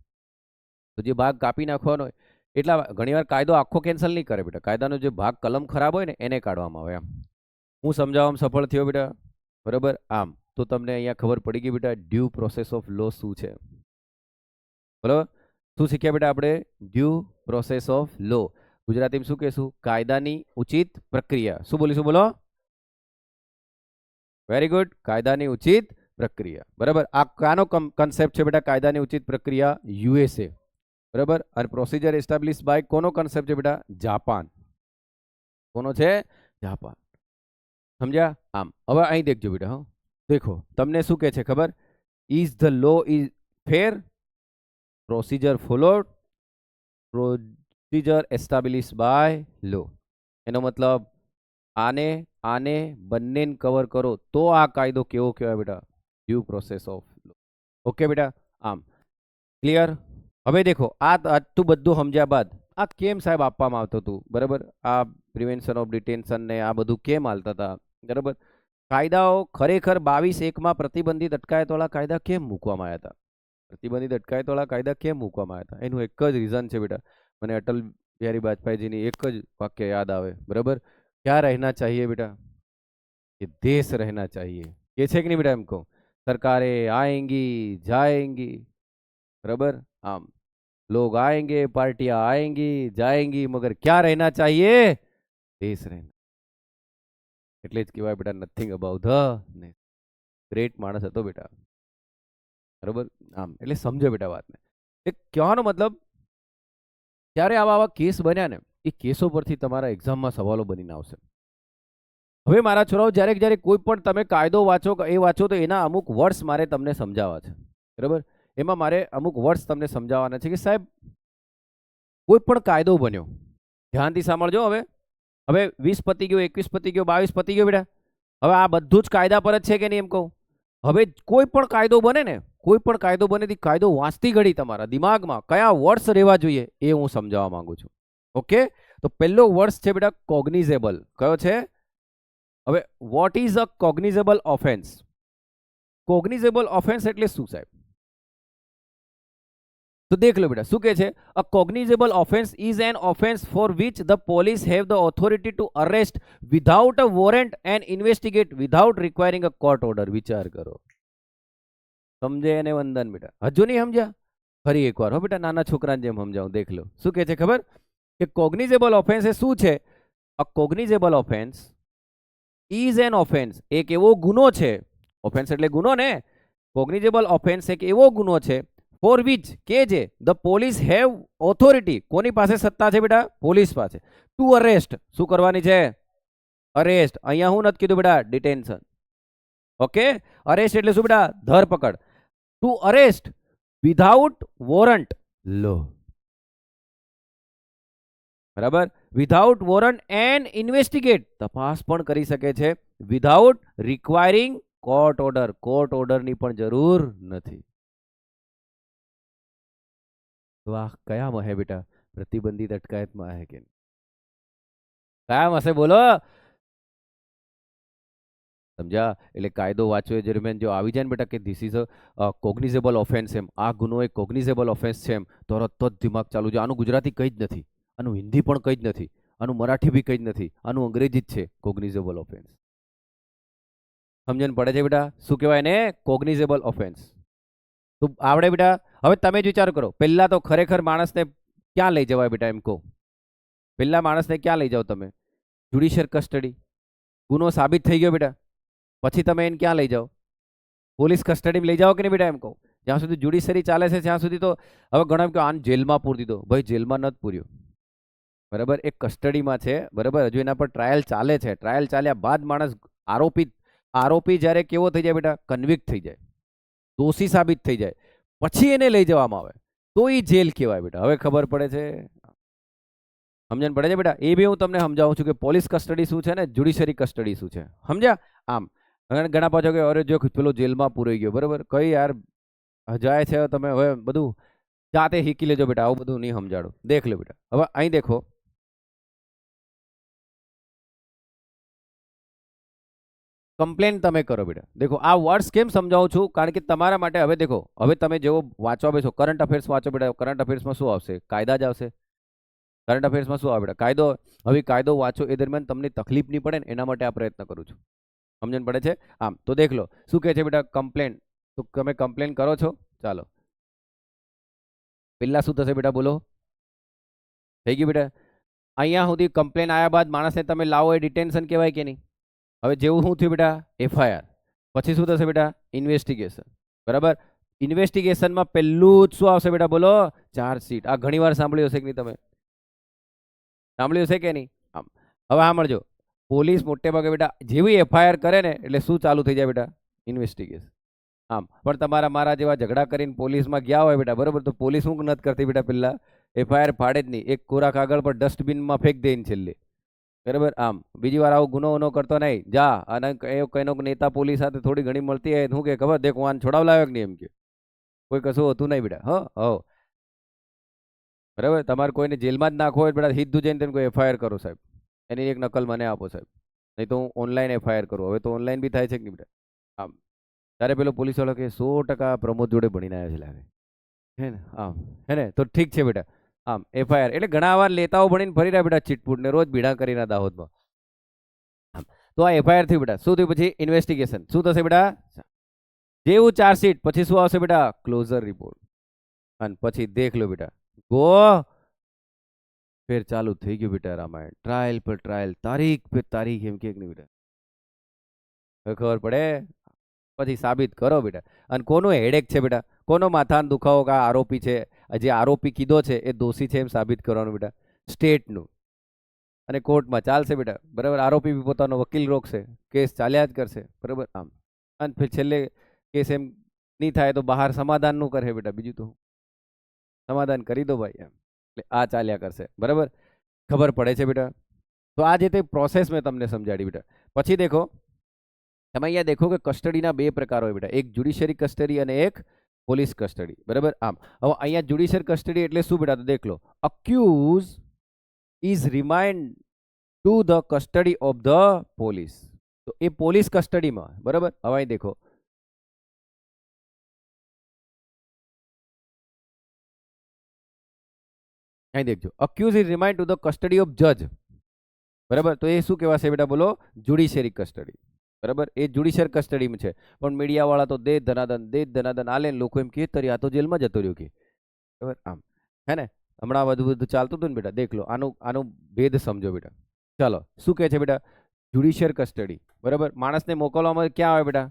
તો જે ભાગ કાપી નાખવાનો હોય એટલા ઘણીવાર કાયદો આખો કેન્સલ નહીં કરે બેટા, કાયદાનો જે ભાગ કલમ ખરાબ હોય ને એને કાઢવામાં આવે. આમ હું સમજાવવામાં સફળ થયો બેટા? બરાબર, આમ તો તમને અહીંયા ખબર પડી ગઈ બેટા ડ્યુ પ્રોસેસ ઓફ લો શું છે? બરાબર, શું શીખ્યા બેટા આપણે? ડ્યુ પ્રોસેસ ઓફ લો. ગુજરાતીમાં શું કહેશું? કાયદાની ઉચિત પ્રક્રિયા. શું બોલીશું? બોલો. વેરી ગુડ, કાયદાની ઉચિત પ્રક્રિયા. બરાબર, આ કાનો કન્સેપ્ટ છે બેટા? કાયદાની ઉચિત પ્રક્રિયા USA. બરાબર, અને પ્રોસિજર એસ્ટાબ્લિશ બાય કોનો કન્સેપ્ટ છે બેટા? જાપાન. કોનો છે? જાપાન. સમજ્યા? આમ હવે અહીં દેખજો બેટા. હા, દેખો તમને શું કહે છે ખબર? Is the law is fair, procedure followed, procedure establish by law. એનો મતલબ આને બંનેને કવર કરો તો આ કાયદો કેવો કહેવાય બેટા? Due process of law. Okay બેટા? આમ ક્લિયર? હવે દેખો, આ તું બધું સમજ્યા બાદ આ કેમ સાહેબ આપવામાં આવતું હતું? બરાબર, આ પ્રિવેન્શન ઓફ ડિટેન્શન ને આ બધું કેમ હાલતા હતા? બરાબર, કાયદાઓ ખરેખર 22(1) પ્રતિબંધિત અટકાયતવાળા કાયદા કેમ મૂકવામાં આવ્યા હતા? પ્રતિબંધિત અટકાયતવાળા કાયદા કેમ મૂકવામાં આવ્યા હતા? એનું એક જ રીઝન છે બેટા. મને અટલ બિહારી વાજपेयीજીની એક જ વાક્ય યાદ આવે. બરાબર, क्या रहना चाहिए बेटा? ये देश रहना चाहिए. ये છે કે નહીં બેટા? એમ કહું. સરકારે आएंगी जाएंगी, बराबर, आम लोग आएंगे, पार्टियां आएंगी जाएंगी, मगर क्या रहना चाहिए? देश रहना. એટલે જ કહેવાય બેટા નથિંग અબાઉટ ધ ગ્રેટ માણસ હતો બેટા. બરાબર, આમ એટલે સમજો બેટા વાતને. એ કહેવાનો મતલબ ત્યારે આવા કેસ બન્યા ને એ કેસો પરથી તમારા એક્ઝામમાં સવાલો બનીને આવશે. હવે મારા છોરાઓ, જ્યારે કોઈ પણ તમે કાયદો વાંચો તો એના અમુક વર્ડ્સ મારે તમને સમજાવવા છે. બરાબર, એમાં મારે અમુક વર્ડ્સ તમને સમજાવવાના છે કે સાહેબ કોઈ પણ કાયદો બન્યો, ધ્યાનથી સાંભળજો. હવે હવે 20 પતી ગયો, 21 પતી ગયો, 22 પતી ગયો બેટા. હવે આ બધું જ કાયદા પર જ છે કે નહીં એમ કહું. હવે કોઈ પણ કાયદો બને ને, કોઈ પણ કાયદો બને તે કાયદો વાંચતી ઘડી તમારા દિમાગમાં કયા વર્ડ્સ રહેવા જોઈએ એ હું સમજાવવા માંગુ છું. ઓકે, તો પહેલો વર્ડ્સ છે બેટા કોગ્નિઝેબલ. કયો છે? હવે what is a cognizable offence? Cognizable offence એટલે શું સાહેબ? તો દેખ લો બેટા શું કહે છે. A cognizable offence is an offence for which the police have the authority to arrest without a warrant and investigate without requiring a court order. વિચાર કરો. સમજે એને વંદન બેટા. હજુ નહીં સમજ્યા? ફરી એકવાર હો બેટા, નાના છોકરાને જેમ સમજાવું. દેખ લો શું કહે છે ખબર કે કોગ્નિઝેબલ ઓફેન્સ એ શું છે. A cognizable offence is an offence, એક એવો ગુનો છે. ઓફેન્સ એટલે ગુનો ને. કોગ્નિઝેબલ ઓફેન્સ એક એવો ગુનો છે ફોર વિચ કે જે ધ પોલીસ હેવ ઓથોરિટી, કોની પાસે સત્તા છે બેટા? પોલીસ પાસે. ટુ અરેસ્ટ, શું કરવાની છે? અરેસ્ટ. અહીંયા હું નથી કીધું બેટા ડિટેન્શન. ઓકે, અરેસ્ટ એટલે શું બેટા? ધરપકડ. ટુ અરેસ્ટ વિધાઉટ વોરંટ લો, બરાબર. વિધાઉટ વોરંટ એન્ડ ઇન્વેસ્ટિગેટ, તપાસ પણ કરી શકે છે વિધાઉટ રિક્વાયરિંગ કોર્ટ ઓર્ડર. કોર્ટ ઓર્ડરની પણ જરૂર નથી. તો આ કયામાં હે બેટા? પ્રતિબંધિત અટકાયતમાં હે કે કયામાં હશે બોલો? સમજ્યા? એટલે કાયદો વાંચવો દરમિયાન જો આવી જાય ને બેટા કે this is a cognizable offence, એમ આ ગુનો એક કોગ્નિઝેબલ ઓફેન્સ છે એમ, તરત જ દિમાગ ચાલુ છે. આનું ગુજરાતી કંઈ જ નથી, આનું હિન્દી પણ કંઈ જ નથી, આનું મરાઠી બી કંઈ જ નથી, આનું અંગ્રેજી જ છે. કોગ્નિઝેબલ ઓફેન્સ સમજણ પડે છે બેટા? શું કહેવાય ને? Cognizable offence. તો આવડે બેટા? હવે તમે જ વિચાર કરો. પહેલા તો ખરેખર માણસને ક્યાં લઈ જવાય બેટા એમ કહો? પહેલા માણસને ક્યાં લઈ જાઓ તમે? Judicial custody. ગુનો સાબિત થઈ ગયો બેટા, પછી તમે એને ક્યાં લઈ જાઓ? પોલીસ કસ્ટડીમાં લઈ જાઓ કે નહીં બેટા એમ કહો? જ્યાં સુધી જ્યુડિશિયરી ચાલે છે ત્યાં સુધી તો હવે ઘણા કે આને જેલમાં પૂરી દીધો. ભાઈ જેલમાં નથી પૂર્યો, બરાબર. એક કસ્ટડીમાં છે, બરાબર. હજુ એના પર ટ્રાયલ ચાલે છે. ટ્રાયલ ચાલ્યા બાદ માણસ આરોપી જ્યારે કેવો થઈ જાય બેટા? કન્વિક્ટ થઈ જાય, દોષી સાબિત થઈ જાય, પછી એને લઈ જવામાં આવે તો એ જેલ કહેવાય બેટા. હવે ખબર પડે છે? સમજણ પડે છે બેટા? એ બી હું તમને સમજાવું છું કે પોલીસ કસ્ટડી શું છે ને જ્યુડિશિયરી કસ્ટડી શું છે. સમજ્યા? આમ ઘણા પાછો કે અરે જો પેલો જેલમાં પૂરાઈ ગયો, બરાબર. કઈ યાર જાય છે તમે હવે બધું જાતે શીખી લેજો બેટા, આવું બધું નહીં સમજાડું. દેખ લો બેટા. હવે અહીં દેખો, કમ્પ્લેન તમે કરો બેટા. દેખો આ વર્ડ્સ કેમ સમજાવું છું? કારણ કે તમારા માટે હવે દેખો, હવે તમે જેવો વાંચવા બેસો, કરંટ અફેર્સ વાંચો બેટા. કરંટ અફેર્સમાં શું આવશે? કાયદા જ આવશે. કરંટ અફેર્સમાં શું આવે બેટા? કાયદો. હવે કાયદો વાંચો એ દરમિયાન તમને તકલીફ નહીં પડે ને એના માટે આ પ્રયત્ન કરું છું. સમજણ પડે છે? આમ તો દેખ લો શું કહે છે બેટા? કમ્પ્લેન. તો તમે કમ્પ્લેન કરો છો, ચાલો પહેલા શું થશે બેટા? બોલો. થઈ ગયું બેટા? અહીંયા સુધી કમ્પ્લેન આવ્યા બાદ માણસને તમે લાવો એ ડિટેન્શન કહેવાય કે નહીં? હવે જેવું શું થયું બેટા? એફઆઈઆર. પછી શું થશે બેટા? ઇન્વેસ્ટિગેશન, બરાબર. ઇન્વેસ્ટિગેશનમાં પહેલું જ શું આવશે બેટા? બોલો. ચાર્જશીટ. આ ઘણી વાર સાંભળ્યું હશે કે નહીં? તમે સાંભળ્યું છે કે નહીં? આમ હવે સાંભળજો. પોલીસ મોટે ભાગે બેટા જેવી એફઆઈઆર કરે ને એટલે શું ચાલુ થઈ જાય બેટા? ઇન્વેસ્ટિગેશન. આમ પણ તમારા મારા જેવા ઝઘડા કરીને પોલીસમાં ગયા હોય બેટા, બરાબર, તો પોલીસ શું નથી કરતી બેટા? પહેલા એફઆઈઆર ફાડે જ નહીં, એક કોરા કાગળ પર ડસ્ટબિનમાં ફેંક દઈને છેલ્લે, બરાબર. આમ બીજી વાર આવો ગુનો કરતો નહીં. જા અને કઈનો નેતા પોલીસ સાથે થોડી ઘણી મળતી હોય શું કે ખબર? દેખ વાન છોડાવ લાવ્યો કે નહીં એમ કે કોઈ કશું હતું નહીં બેટા. હો બરાબર. તમારે કોઈને જેલમાં જ નાખવો હોય બેટા, સીધું જઈને તમે કોઈ એફઆઈઆર કરો સાહેબ, એની એક નકલ મને આપો સાહેબ, નહીં તો હું ઓનલાઈન એફઆઈઆર કરું. હવે તો ઓનલાઈન બી થાય છે કે નહીં બેટા? આમ ત્યારે પેલો પોલીસ વાળો કે 100% પ્રમોદ જોડે ભણીને આવ્યો છે લાગે, હે ને? આમ હે ને? તો ઠીક છે બેટા. આમ એફઆઈઆર એટલે ઘણા વાર નેતાઓ ભણીને ફરી રહ્યા બેટા ચીટપૂટ ને રોજ ભીડા કરીને દાહોદમાં. આમ તો આ એફઆઈઆર થયું બેટા. શું થયું પછી? ઇન્વેસ્ટિગેશન. શું થશે બેટા? જેવું ચાર્જશીટ પછી શું આવશે બેટા? Closure report. અને પછી દેખ લો બેટા, ગો ફેર ચાલુ થઈ ગયું બેટા રામાયણ. ટ્રાયલ પર ટ્રાયલ, તારીખ પર તારીખ, એમ કે નહીં બેટા? હવે ખબર પડે? પછી સાબિત કરો બેટા. અને કોનું હેડેક છે બેટા? કોનો માથાનો દુખાવો? કે આરોપી છે, જે આરોપી કીધો છે એ દોષી છે એમ સાબિત કરવાનું બેટા. સ્ટેટનું. અને કોર્ટમાં ચાલશે બેટા, બરાબર. આરોપી બી પોતાનો વકીલ રોકશે, કેસ ચાલ્યા જ કરશે, બરાબર. આમ અને પછી છેલ્લે કેસ એમ નહીં થાય તો બહાર સમાધાનનું કરે બેટા. બીજું તો સમાધાન કરી દો ભાઈ એમ, એટલે આ ચાલ્યા કરશે, બરાબર. ખબર પડે છે બેટા? તો આ જે તે પ્રોસેસ મેં તમને સમજાડી બેટા. પછી દેખો તમે અહીંયા દેખો કે કસ્ટડીના બે પ્રકાર હોય બેટા, એક જ્યુડિશિયરી કસ્ટડી અને એક પોલીસ કસ્ટડી. બરાબર. આમ હવે અહીંયા જ્યુડિશિયરી કસ્ટડી એટલે શું બેટા? તો દેખ લો, accused is remand to the custody of the police. તો એ પોલીસ કસ્ટડીમાં. બરાબર. હવે અહીં દેખો, અહીં દેખજો, accused is remand to the custody of જજ. બરાબર. તો એ શું કહેવાશે બેટા? બોલો, જ્યુડિશિયરી કસ્ટડી. બરાબર. એ જ્યુડિશિયર કસ્ટડીમાં છે. પણ મીડિયાવાળા તો દે ધનાદન આલે, લોકો એમ કે તરી આ તો જેલમાં જતો રહ્યો કે. બરાબર. આમ હે ને, હમણાં બધું ચાલતું હતું ને બેટા. દેખ લો, આનું ભેદ સમજો બેટા. ચાલો, શું કહે છે બેટા? Judiciary custody. બરાબર. માણસને મોકલવામાં ક્યાં આવે બેટા?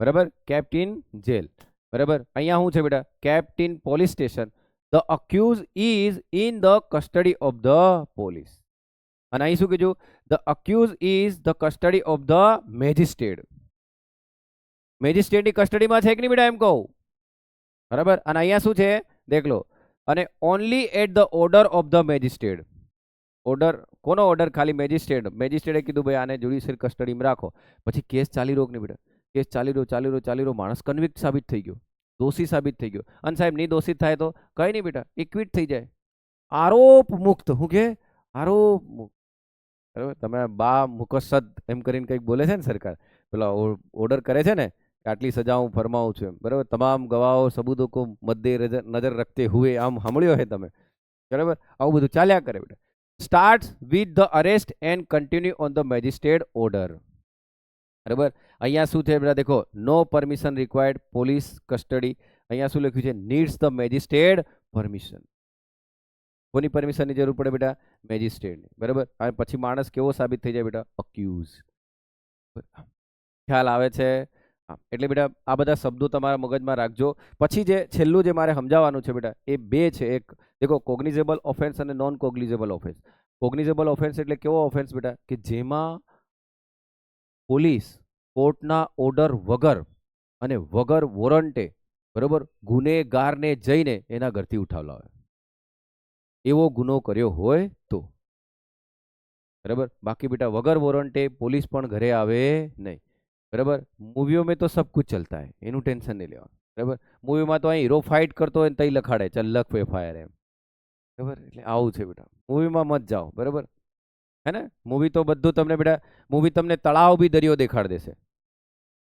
બરાબર. Kept in jail. બરાબર. અહીંયા શું છે બેટા? Kept in police station. The accused is in the custody of the police. અને અહીં શું કીધું? The accused is the custody of the magistrate. મેજિસ્ટ્રેટની કસ્ટડીમાં છે કે નહીં બેટા? એમ કહું. બરાબર. અને અહીંયા શું છે? દેખ લો, અને only at the order of the magistrate. Order કોનો ઓર્ડર? ખાલી મેજિસ્ટ્રેટ. મેજિસ્ટ્રેટે કીધું ભાઈ આને જ્યુડિશિયલ કસ્ટડીમાં રાખો. પછી કેસ ચાલી રહ્યો કે નહીં બેટા? કેસ ચાલી રહ્યો, માણસ કન્વિક્ટ સાબિત થઈ ગયો, દોષી સાબિત થઈ ગયો. અને સાહેબ નિર્દોષિત થાય તો કઈ નહીં બેટા, ઇક્વિટ થઈ જાય, આરોપ મુક્ત. શું કે? આરોપ મુક્ત. બરાબર. તમે બા મુકસદ એમ કરીને કંઈક બોલે છે ને સરકાર, પેલા ઓર્ડર કરે છે ને કે આટલી સજા હું ફરમાવું છું એમ. બરાબર. તમામ ગવાહો સબૂતો કો મદ્દે નજર રખતે હુએ, આમ સાંભળ્યો હે તમે. બરાબર. આવું બધું ચાલ્યા કરે બેટા. Start with the arrest and continue on the magistrate order. બરાબર. અહીંયા શું છે બેટા? દેખો, નો પરમિશન રિક્વાયર્ડ પોલીસ કસ્ટડી. અહીંયા શું લખ્યું છે? Needs the magistrate permission. કોની પરમિશનની જરૂર પડે બેટા? મેજિસ્ટ્રેટની. બરાબર. અને પછી માણસ કેવો સાબિત થઈ જાય બેટા? અક્યુઝ. ખ્યાલ આવે છે? એટલે બેટા આ બધા શબ્દો તમારા મગજમાં રાખજો. પછી જે છેલ્લું જે મારે સમજાવવાનું છે બેટા, એ બે છે. એક દેખો, કોગ્નિઝેબલ ઓફેન્સ અને non cognizable offence. Cognizable offence એટલે કેવો ઓફેન્સ બેટા? કે જેમાં પોલીસ કોર્ટના ઓર્ડર વગર અને વગર વોરંટે, બરોબર, ગુનેગારને જઈને એના ઘરથી ઉઠાવલા હોય, એવો ગુનો કર્યો હોય તો. બરાબર. બાકી બેટા વગર વોરંટે પોલીસ પણ ઘરે આવે નહીં. બરાબર. મૂવીઓ में तो सब कुछ चलता है, એનું ટેન્શન નહીં લેવાનું. બરાબર. મૂવીમાં તો અહીં હીરો ફાઇટ કરતો હોય ને તઈ લખાડે ચલ લખ એફઆઈઆર એમ. બરાબર. એટલે આવું છે બેટા, મૂવીમાં મત જાઓ. બરાબર હે ને? મૂવી તો બધું તમને બેટા, મૂવી તમને તળાવ બી દરિયો દેખાડ દેશે.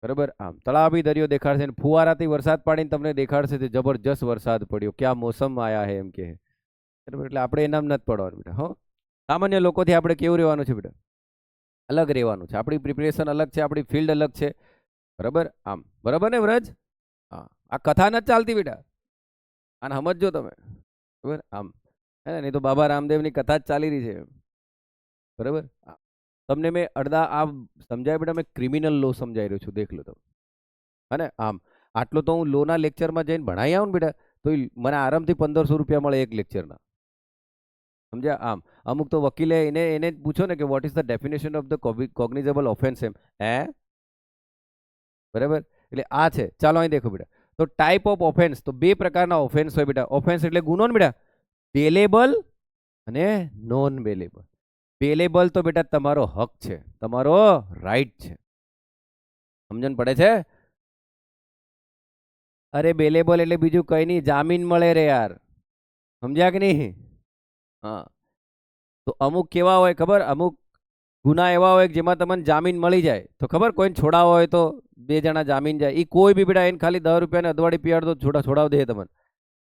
બરાબર. આમ તળાવ બી દરિયો દેખાડશે ને ફુવારાથી વરસાદ પાડીને તમને દેખાડશે કે જબરજસ્ત વરસાદ પડ્યો, ક્યાં મોસમ આયા હે એમ કે. બરાબર. એટલે આપણે એનામ નથી પડવાનું બેટા. હો, સામાન્ય લોકોથી આપણે કેવું રહેવાનું છે બેટા? અલગ રહેવાનું છે. આપણી પ્રિપેરેશન અલગ છે, આપણી ફિલ્ડ અલગ છે. બરાબર. આમ બરાબર ને વ્રજ? હા, આ કથા નથી ચાલતી બેટા, આને સમજજો તમે. બરાબર. આમ હે ને, નહીં તો બાબા રામદેવની કથા જ ચાલી રહી છે. બરાબર. તમને મેં અડધા આ સમજાય બેટા, મેં ક્રિમિનલ લો સમજાઈ રહ્યો છું, દેખ લો તમે. હા ને? આમ આટલો તો હું લોના લેક્ચરમાં જઈને ભણાઈ આવું ને બેટા, તો મને આરામથી 1500 રૂપિયા મળે એક લેક્ચરના. સમજ્યા? આમ અમુક તો વકીલે એને પૂછો ને કે what is the definition of the cognizable offence એમ. હે? બરાબર. એટલે આ છે. ચાલો અહીં દેખો બેટા, તો ટાઈપ ઓફ ઓફેન્સ, તો બે પ્રકારના ઓફેન્સ હોય બેટા. ઓફેન્સ એટલે ગુનો ને બેટા, બેલેબલ અને નોન બેલેબલ. બેલેબલ તો બેટા તમારો હક છે, તમારો રાઈટ છે. સમજણ પડે છે? અરે બેલેબલ એટલે બીજું કઈ નહીં, જામીન મળે રે યાર. સમજ્યા કે નહીં? હા. તો અમુક કેવા હોય ખબર? અમુક ગુના એવા હોય જેમાં તમને જામીન મળી જાય. તો ખબર, કોઈને છોડાવવા હોય તો 2 જણા જામીન જાય. એ કોઈ બી બેટા એને ખાલી 10 રૂપિયાને અધવાડી પીવાડ તો છોડાવ દે તમને.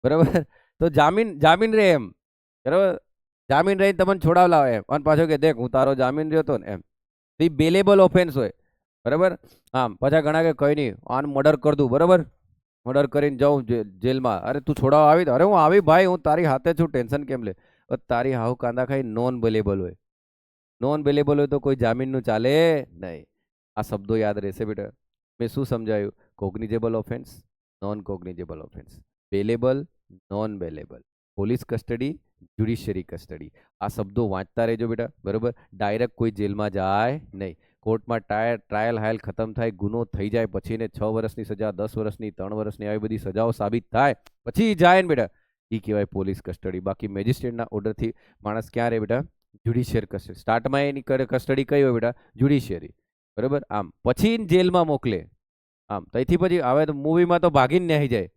બરાબર. તો જામીન રહે એમ. બરાબર. જામીન રહીને તમને છોડાવલા હોય એમ, અને પાછો કે દેખ હું તારો જામીન રહ્યો હતો ને એમ. તો એ બેલેબલ ઓફેન્સ હોય. બરાબર. આમ પાછા ઘણા કે કઈ નહીં, આનું મર્ડર કર દઉં. બરાબર. મર્ડર કરીને જાઉં જેલમાં. અરે તું છોડાવવા આવી? અરે હું આવી ભાઈ, હું તારી હાથે છું, ટેન્શન કેમ લે? તારી હાવ કાંદા ખાઈ. નોન બેલેબલ હોય. નોન બેલેબલ હોય તો કોઈ જામીનનું ચાલે નહીં. આ શબ્દો યાદ રહેશે બેટા. મેં શું સમજાયું? Cognizable offence, non cognizable offence, bailable, non bailable, police custody, judiciary custody. આ શબ્દો વાંચતા રહેજો બેટા. બરાબર. ડાયરેક્ટ કોઈ જેલમાં જાય નહીં. કોર્ટમાં ટ્રાયલ હાયલ ખતમ થાય, ગુનો થઈ જાય પછી ને 6 વર્ષની સજા, 10 વર્ષની, 3 વર્ષની, આવી બધી સજાઓ સાબિત થાય પછી જાય ને બેટા, એ કહેવાય પોલીસ કસ્ટડી. બાકી મેજિસ્ટ્રેટના ઓર્ડરથી માણસ ક્યાં રહે બેટા? Judiciary custody. સ્ટાર્ટમાં એની કસ્ટડી કઈ હોય બેટા? જ્યુડિશિયરી. બરાબર. આમ પછી જેલમાં મોકલે. આમ ત્યાંથી પછી હવે તો મૂવીમાં તો ભાગીને ન્યાય જાય.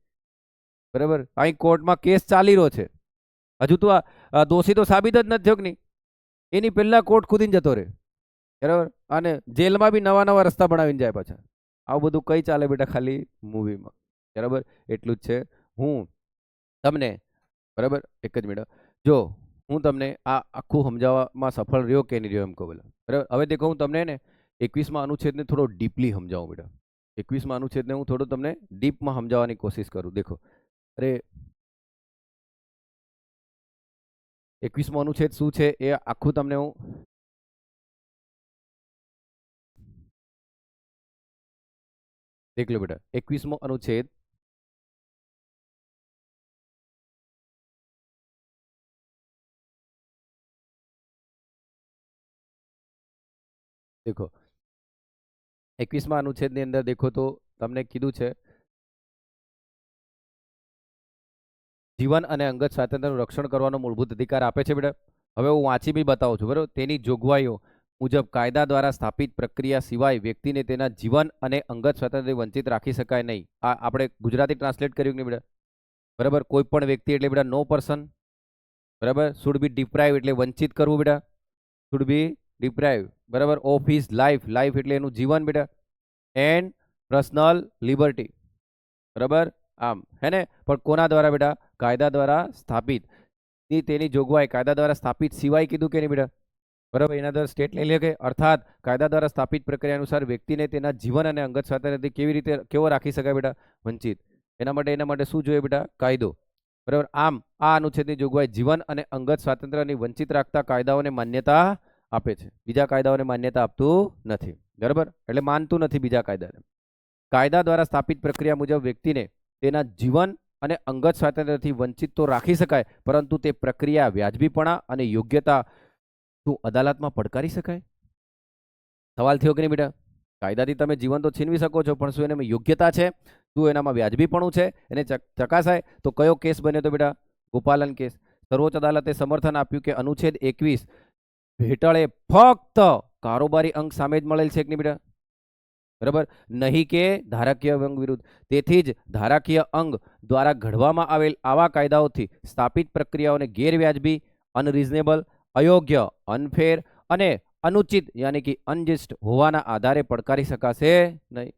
બરાબર. અહીં કોર્ટમાં કેસ ચાલી રહ્યો છે, હજુ તો આ દોષી તો સાબિત જ નથી થયો કે નહીં, એની પહેલા કોર્ટ ખુદીને જતો રહે. બરાબર. અને જેલમાં બી નવા નવા રસ્તા બનાવીને જાય પાછા. આવું બધું કઈ ચાલે બેટા? ખાલી મૂવીમાં. બરાબર. એટલું જ છે. હું તમને બરાબર એક જ મિનિટ, જો હું તમને આ આખું સમજાવવામાં સફળ રહ્યો કે નહીં રહ્યો એમ કહું પેલા. બરાબર. હવે દેખો હું તમને ને 21મા અનુચ્છેદને થોડો ડીપલી સમજાવું બેટા. 21મા અનુચ્છેદને હું થોડો તમને ડીપમાં સમજાવવાની કોશિશ કરું. દેખો, અરે 21મો અનુચ્છેદ શું છે એ આખું તમને હું દેખ લો બેટા. 21મો અનુચ્છેદ દેખો, 21મા અનુચ્છેદની અંદર દેખો તો તમને કીધું છે જીવન અને અંગત સ્વાતંત્ર્યનું રક્ષણ કરવાનો મૂળભૂત અધિકાર આપે છે બેટા. હવે હું વાંચી બી બતાવું છું. બરાબર. તેની જોગવાઈઓ મુજબ કાયદા દ્વારા સ્થાપિત પ્રક્રિયા સિવાય વ્યક્તિને તેના જીવન અને અંગત સ્વાતંત્ર્યથી વંચિત રાખી શકાય નહીં. આ આપણે ગુજરાતી ટ્રાન્સલેટ કર્યું કે નહીં બેટા? બરાબર. કોઈ પણ વ્યક્તિ એટલે બેટા નો પર્સન, બરાબર, શુડ બી ડિપ્રાઇવ એટલે વંચિત કરવું બેટા, શુડ બી ડિપ્રાઇવ, બરાબર, ઓફ હિઝ લાઈફ, લાઈફ એટલે એનું જીવન બેટા, એન્ડ પર્સનલ લિબર્ટી. બરાબર. આમ હે ને? પણ કોના દ્વારા બેટા? કાયદા દ્વારા સ્થાપિત. તેની જોગવાઈ કાયદા દ્વારા સ્થાપિત સિવાય કીધું કે નહીં બેટા? બરાબર. એના દ્વારા સ્ટેટ લઈ લે કે અર્થાત કાયદા દ્વારા સ્થાપિત પ્રક્રિયા અનુસાર વ્યક્તિને તેના જીવન અને અંગત સ્વાતંત્ર્યથી કેવી રીતે કેવો રાખી શકાય બેટા? વંચિત. એના માટે શું જોઈએ બેટા? કાયદો. બરાબર. આમ આ અનુચ્છેદની જોગવાઈ જીવન અને અંગત સ્વાતંત્ર્યની વંચિત રાખતા કાયદાઓને માન્યતા આપે છે, બીજા કાયદાઓને માન્યતા આપતું નથી. બરાબર. એટલે માનતું નથી બીજા કાયદાને. કાયદા દ્વારા સ્થાપિત પ્રક્રિયા મુજબ વ્યક્તિને તેના જીવન અને અંગત સ્વાતંત્ર્યથી વંચિત તો રાખી શકાય, પરંતુ તે પ્રક્રિયા વ્યાજબીપણા અને યોગ્યતા શું અદાલતમાં પડકારી શકાય? સવાલ થયો કે નહીં બેટા? કાયદાથી તમે જીવન તો છીનવી શકો છો, પણ શું એનામાં યોગ્યતા છે? શું એનામાં વ્યાજબીપણું છે? એને ચકાસાય તો કયો કેસ બન્યો તો બેટા? ગોપાલન કેસ. સર્વોચ્ચ અદાલતે સમર્થન આપ્યું કે અનુચ્છેદ 21 હેઠળ ફક્ત કારોબારી અંગ સામે જ મળેલ છે કે નહીં બેટા? બરાબર. નહીં કે ધારાકીય અંગ વિરુદ્ધ. તેથી જ ધારાકીય અંગ દ્વારા ઘડવામાં આવેલ આવા કાયદાઓથી સ્થાપિત પ્રક્રિયાઓને ગેરવ્યાજબી, અનરીઝનેબલ, અયોગ્ય, અનફેર અને અનુચિત યાની કે અનજસ્ટ હોવાના આધારે પડકારી શકાશે નહીં.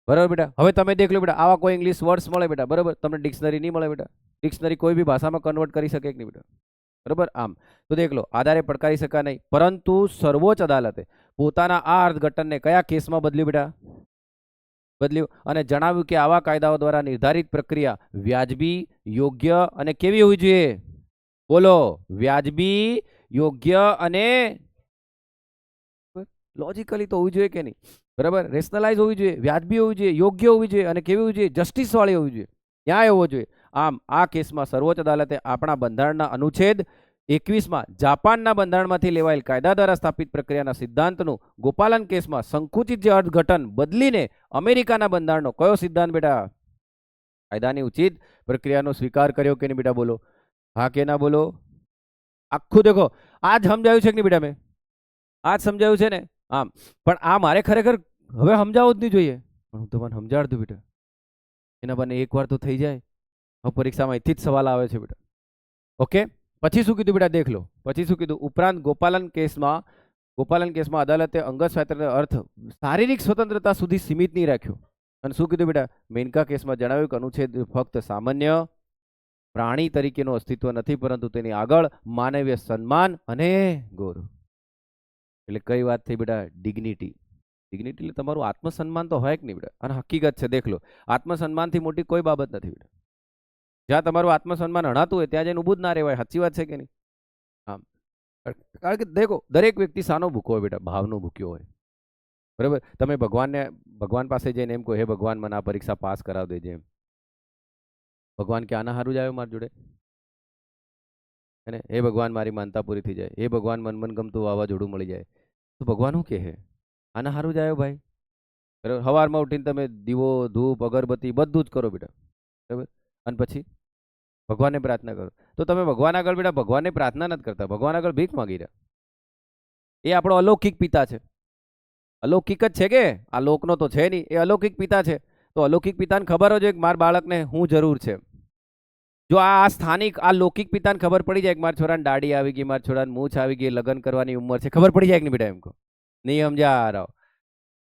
બરાબર બેટા. હવે તમે દેખ લો બેટા, આવા કોઈ ઇંગ્લિશ વર્ડ્સ મળે બેટા? બરાબર. તમને ડિક્શનરી નહીં મળે બેટા? ડિક્શનરી કોઈ બી ભાષામાં કન્વર્ટ કરી શકે કે નહીં બેટા? બરાબર. આમ તો દેખ લો, આધારે પડકારી શકાય નહીં. પરંતુ સર્વોચ્ચ અદાલતે પોતાના આ અર્થઘટનને કયા કેસમાં બદલ્યું બેટા? બદલ્યું અને જણાવ્યું કે આવા કાયદાઓ દ્વારા નિર્ધારિત પ્રક્રિયા વ્યાજબી, યોગ્ય અને કેવી હોવી જોઈએ? બોલો. વ્યાજબી, યોગ્ય અને લોજિકલી તો હોવી જોઈએ કે નહીં? બરાબર. રેશનલાઇઝ હોવી જોઈએ, વ્યાજબી હોવી જોઈએ, યોગ્ય હોવી જોઈએ અને કેવી હોવી જોઈએ? જસ્ટિસ વાળી હોવી જોઈએ, ન્યાય હોવો જોઈએ. આમ આ કેસમાં સર્વોચ્ચ અદાલતે આપણા બંધારણના અનુચ્છેદ 21માં જાપાનના બંધારણમાંથી લેવાયેલ કાયદા દ્વારા સ્થાપિત પ્રક્રિયાના સિદ્ધાંતનું ગોપાલન કેસમાં સંકુચિત જે અર્થઘટન બદલીને અમેરિકાના બંધારણનો કયો સિદ્ધાંત બેટા? કાયદાની ઉચિત પ્રક્રિયાનો સ્વીકાર કર્યો કે નહીં બેટા? બોલો. હા કે ના બોલો? આખું દેખો, આજ સમજાવ્યું છે કે નહીં બેટા? મેં આજ સમજાવ્યું છે ને? આમ પણ આ મારે ખરેખર હવે સમજાવવું જ નહીં જોઈએ, પણ હું તમને સમજાડ દઉં બેટા. એના બને એકવાર તો થઈ જાય. હવે પરીક્ષામાં અહીંથી જ સવાલ આવે છે બેટા. ઓકે. પછી શું કીધું બેટા? દેખ લો. પછી શું કીધું? ઉપરાંત ગોપાલન કેસમાં અદાલતે અંગત સ્વાતંત્ર્યનો અર્થ શારીરિક સ્વતંત્રતા સુધી સીમિત નહીં રાખ્યો. અને શું કીધું બેટા? મેનકા કેસમાં જણાવ્યું કે અનુચ્છેદ ફક્ત સામાન્ય પ્રાણી તરીકેનું અસ્તિત્વ નથી, પરંતુ તેની આગળ માનવીય સન્માન અને ગૌરવ. એટલે કઈ વાત થઈ બેટા? ડિગ્નિટી. ડિગ્નિટી એટલે તમારું આત્મસન્માન તો હોય કે નહીં બેટા? અને હકીકત છે, દેખ લો, આત્મસન્માનથી મોટી કોઈ બાબત નથી બેટા. જ્યાં તમારું આત્મસન્માન હણાતું હોય ત્યાં જઈને ઊભું જ ના રહેવાય. સાચી વાત છે કે નહીં? આમ કારણ કે દેખો, દરેક વ્યક્તિ શાનો ભૂખ્યો હોય બેટા? ભાવનો ભૂખ્યો હોય. બરાબર. તમે ભગવાન પાસે જઈને એમ કહો, હે ભગવાન મને આ પરીક્ષા પાસ કરાવી દેજે, એમ ભગવાન કે આના હારું જ આવ્યો મારી જોડે? હે ને? હે ભગવાન મારી માનતા પૂરી થઈ જાય, હે ભગવાન મન ગમતું વાવાઝોડું મળી જાય, તો ભગવાન શું કહે? આના હારું જ આવ્યો ભાઈ. બરાબર. સવારમાં ઉઠીને તમે દીવો, ધૂપ, અગરબત્તી બધું જ કરો બેટા. બરાબર. અને પછી ભગવાનને પ્રાર્થના કરો. તો તમે ભગવાન આગળ બેટા ભગવાનને પ્રાર્થના નથી કરતા, ભગવાન આગળ ભીખ માગી રહ્યા. એ આપણો અલૌકિક પિતા છે. અલૌકિક જ છે કે આ લોકનો તો છે નહીં, એ અલૌકિક પિતા છે. તો અલૌકિક પિતાને ખબર જ હોય કે મારા બાળકને હું જરૂર છે. જો આ સ્થાનિક આ લૌકિક પિતાને ખબર પડી જાય કે મારા છોરાને દાઢી આવી ગઈ, મારા છોરાને મૂછ આવી ગઈ, લગ્ન કરવાની ઉંમર છે, ખબર પડી જાય કે નહીં બેટા? એમ કહો નહીં સમજ્યા રહો.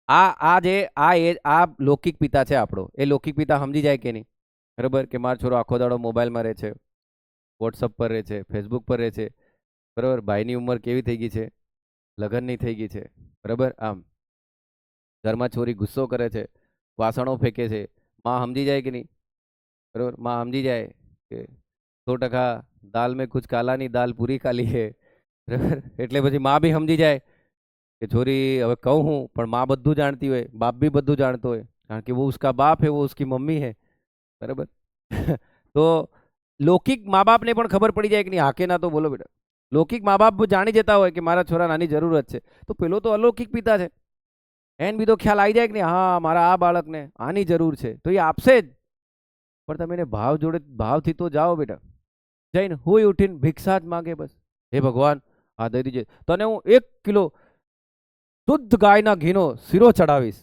આ લૌકિક પિતા છે આપણો, એ લૌકિક પિતા સમજી જાય કે નહીં? બરાબર, કે મારો છોરો આખો દાડો મોબાઈલમાં રહે છે, વોટ્સઅપ પર રહે છે, ફેસબુક પર રહે છે, બરાબર, ભાઈની ઉંમર કેવી થઈ ગઈ છે, લગ્નની થઈ ગઈ છે, બરાબર. આમ ઘરમાં છોરી ગુસ્સો કરે છે, વાસણો ફેંકે છે, માં સમજી જાય કે નહીં? બરાબર, માં સમજી જાય કે 100% દાલ મેં કુછ કાલા નહીં, દાલ પૂરી કાલી હે, બરાબર. એટલે પછી માં બી સમજી જાય કે છોરી હવે કહું હું પણ માં બધું જાણતી હોય, બાપ બી બધું જાણતો હોય, કારણ કે वो उसका बाप है, वो उसकी मम्मी है, બરાબર. તો લૌકિક મા બાપને પણ ખબર પડી જાય કે નહીં, હાકે ના તો બોલો બેટા. લૌકિક મા બાપ જાણી જતા હોય કે મારા છોરાને આની જરૂરત છે, તો પેલો તો અલૌકિક પિતા છે, એને બીજો ખ્યાલ આવી જાય કે નહીં, હા મારા આ બાળકને આની જરૂર છે, તો એ આપશે જ. પણ તમે એને ભાવથી તો જાઓ બેટા. જઈને હુંય ઉઠીને ભિક્ષા જ માગે, બસ હે ભગવાન આ દઈ દીજે, તને હું 1 કિલો શુદ્ધ ગાયના ઘીનો શીરો ચડાવીશ.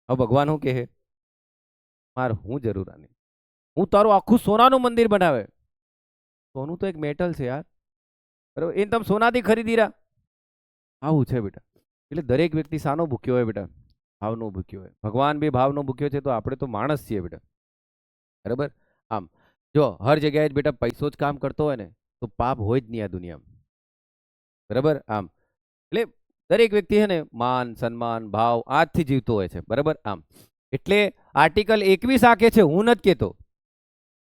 હવે ભગવાન શું કહે? મારે હું જરૂર આની, હું તારું આખું સોનાનું મંદિર બનાવે. સોનું તો એક મેટલ છે યાર, બરાબર, એને તમે સોનાથી ખરીદી રહ્યા. આવું છે બેટા. એટલે દરેક વ્યક્તિ શાનો ભૂખ્યો હોય બેટા? ભાવનો ભૂખ્યો હોય. ભગવાન બી ભાવનો ભૂખ્યો છે, તો આપણે તો માણસ છીએ બેટા, બરાબર. આમ જો હર જગ્યાએ જ બેટા પૈસો જ કામ કરતો હોય ને, તો પાપ હોય જ નહીં આ દુનિયામાં, બરાબર. આમ એટલે દરેક વ્યક્તિ છે ને માન સન્માન ભાવ આજથી જીવતો હોય છે, બરાબર. આમ એટલે આર્ટિકલ 21 આ કે છે, હું નથી કહેતો.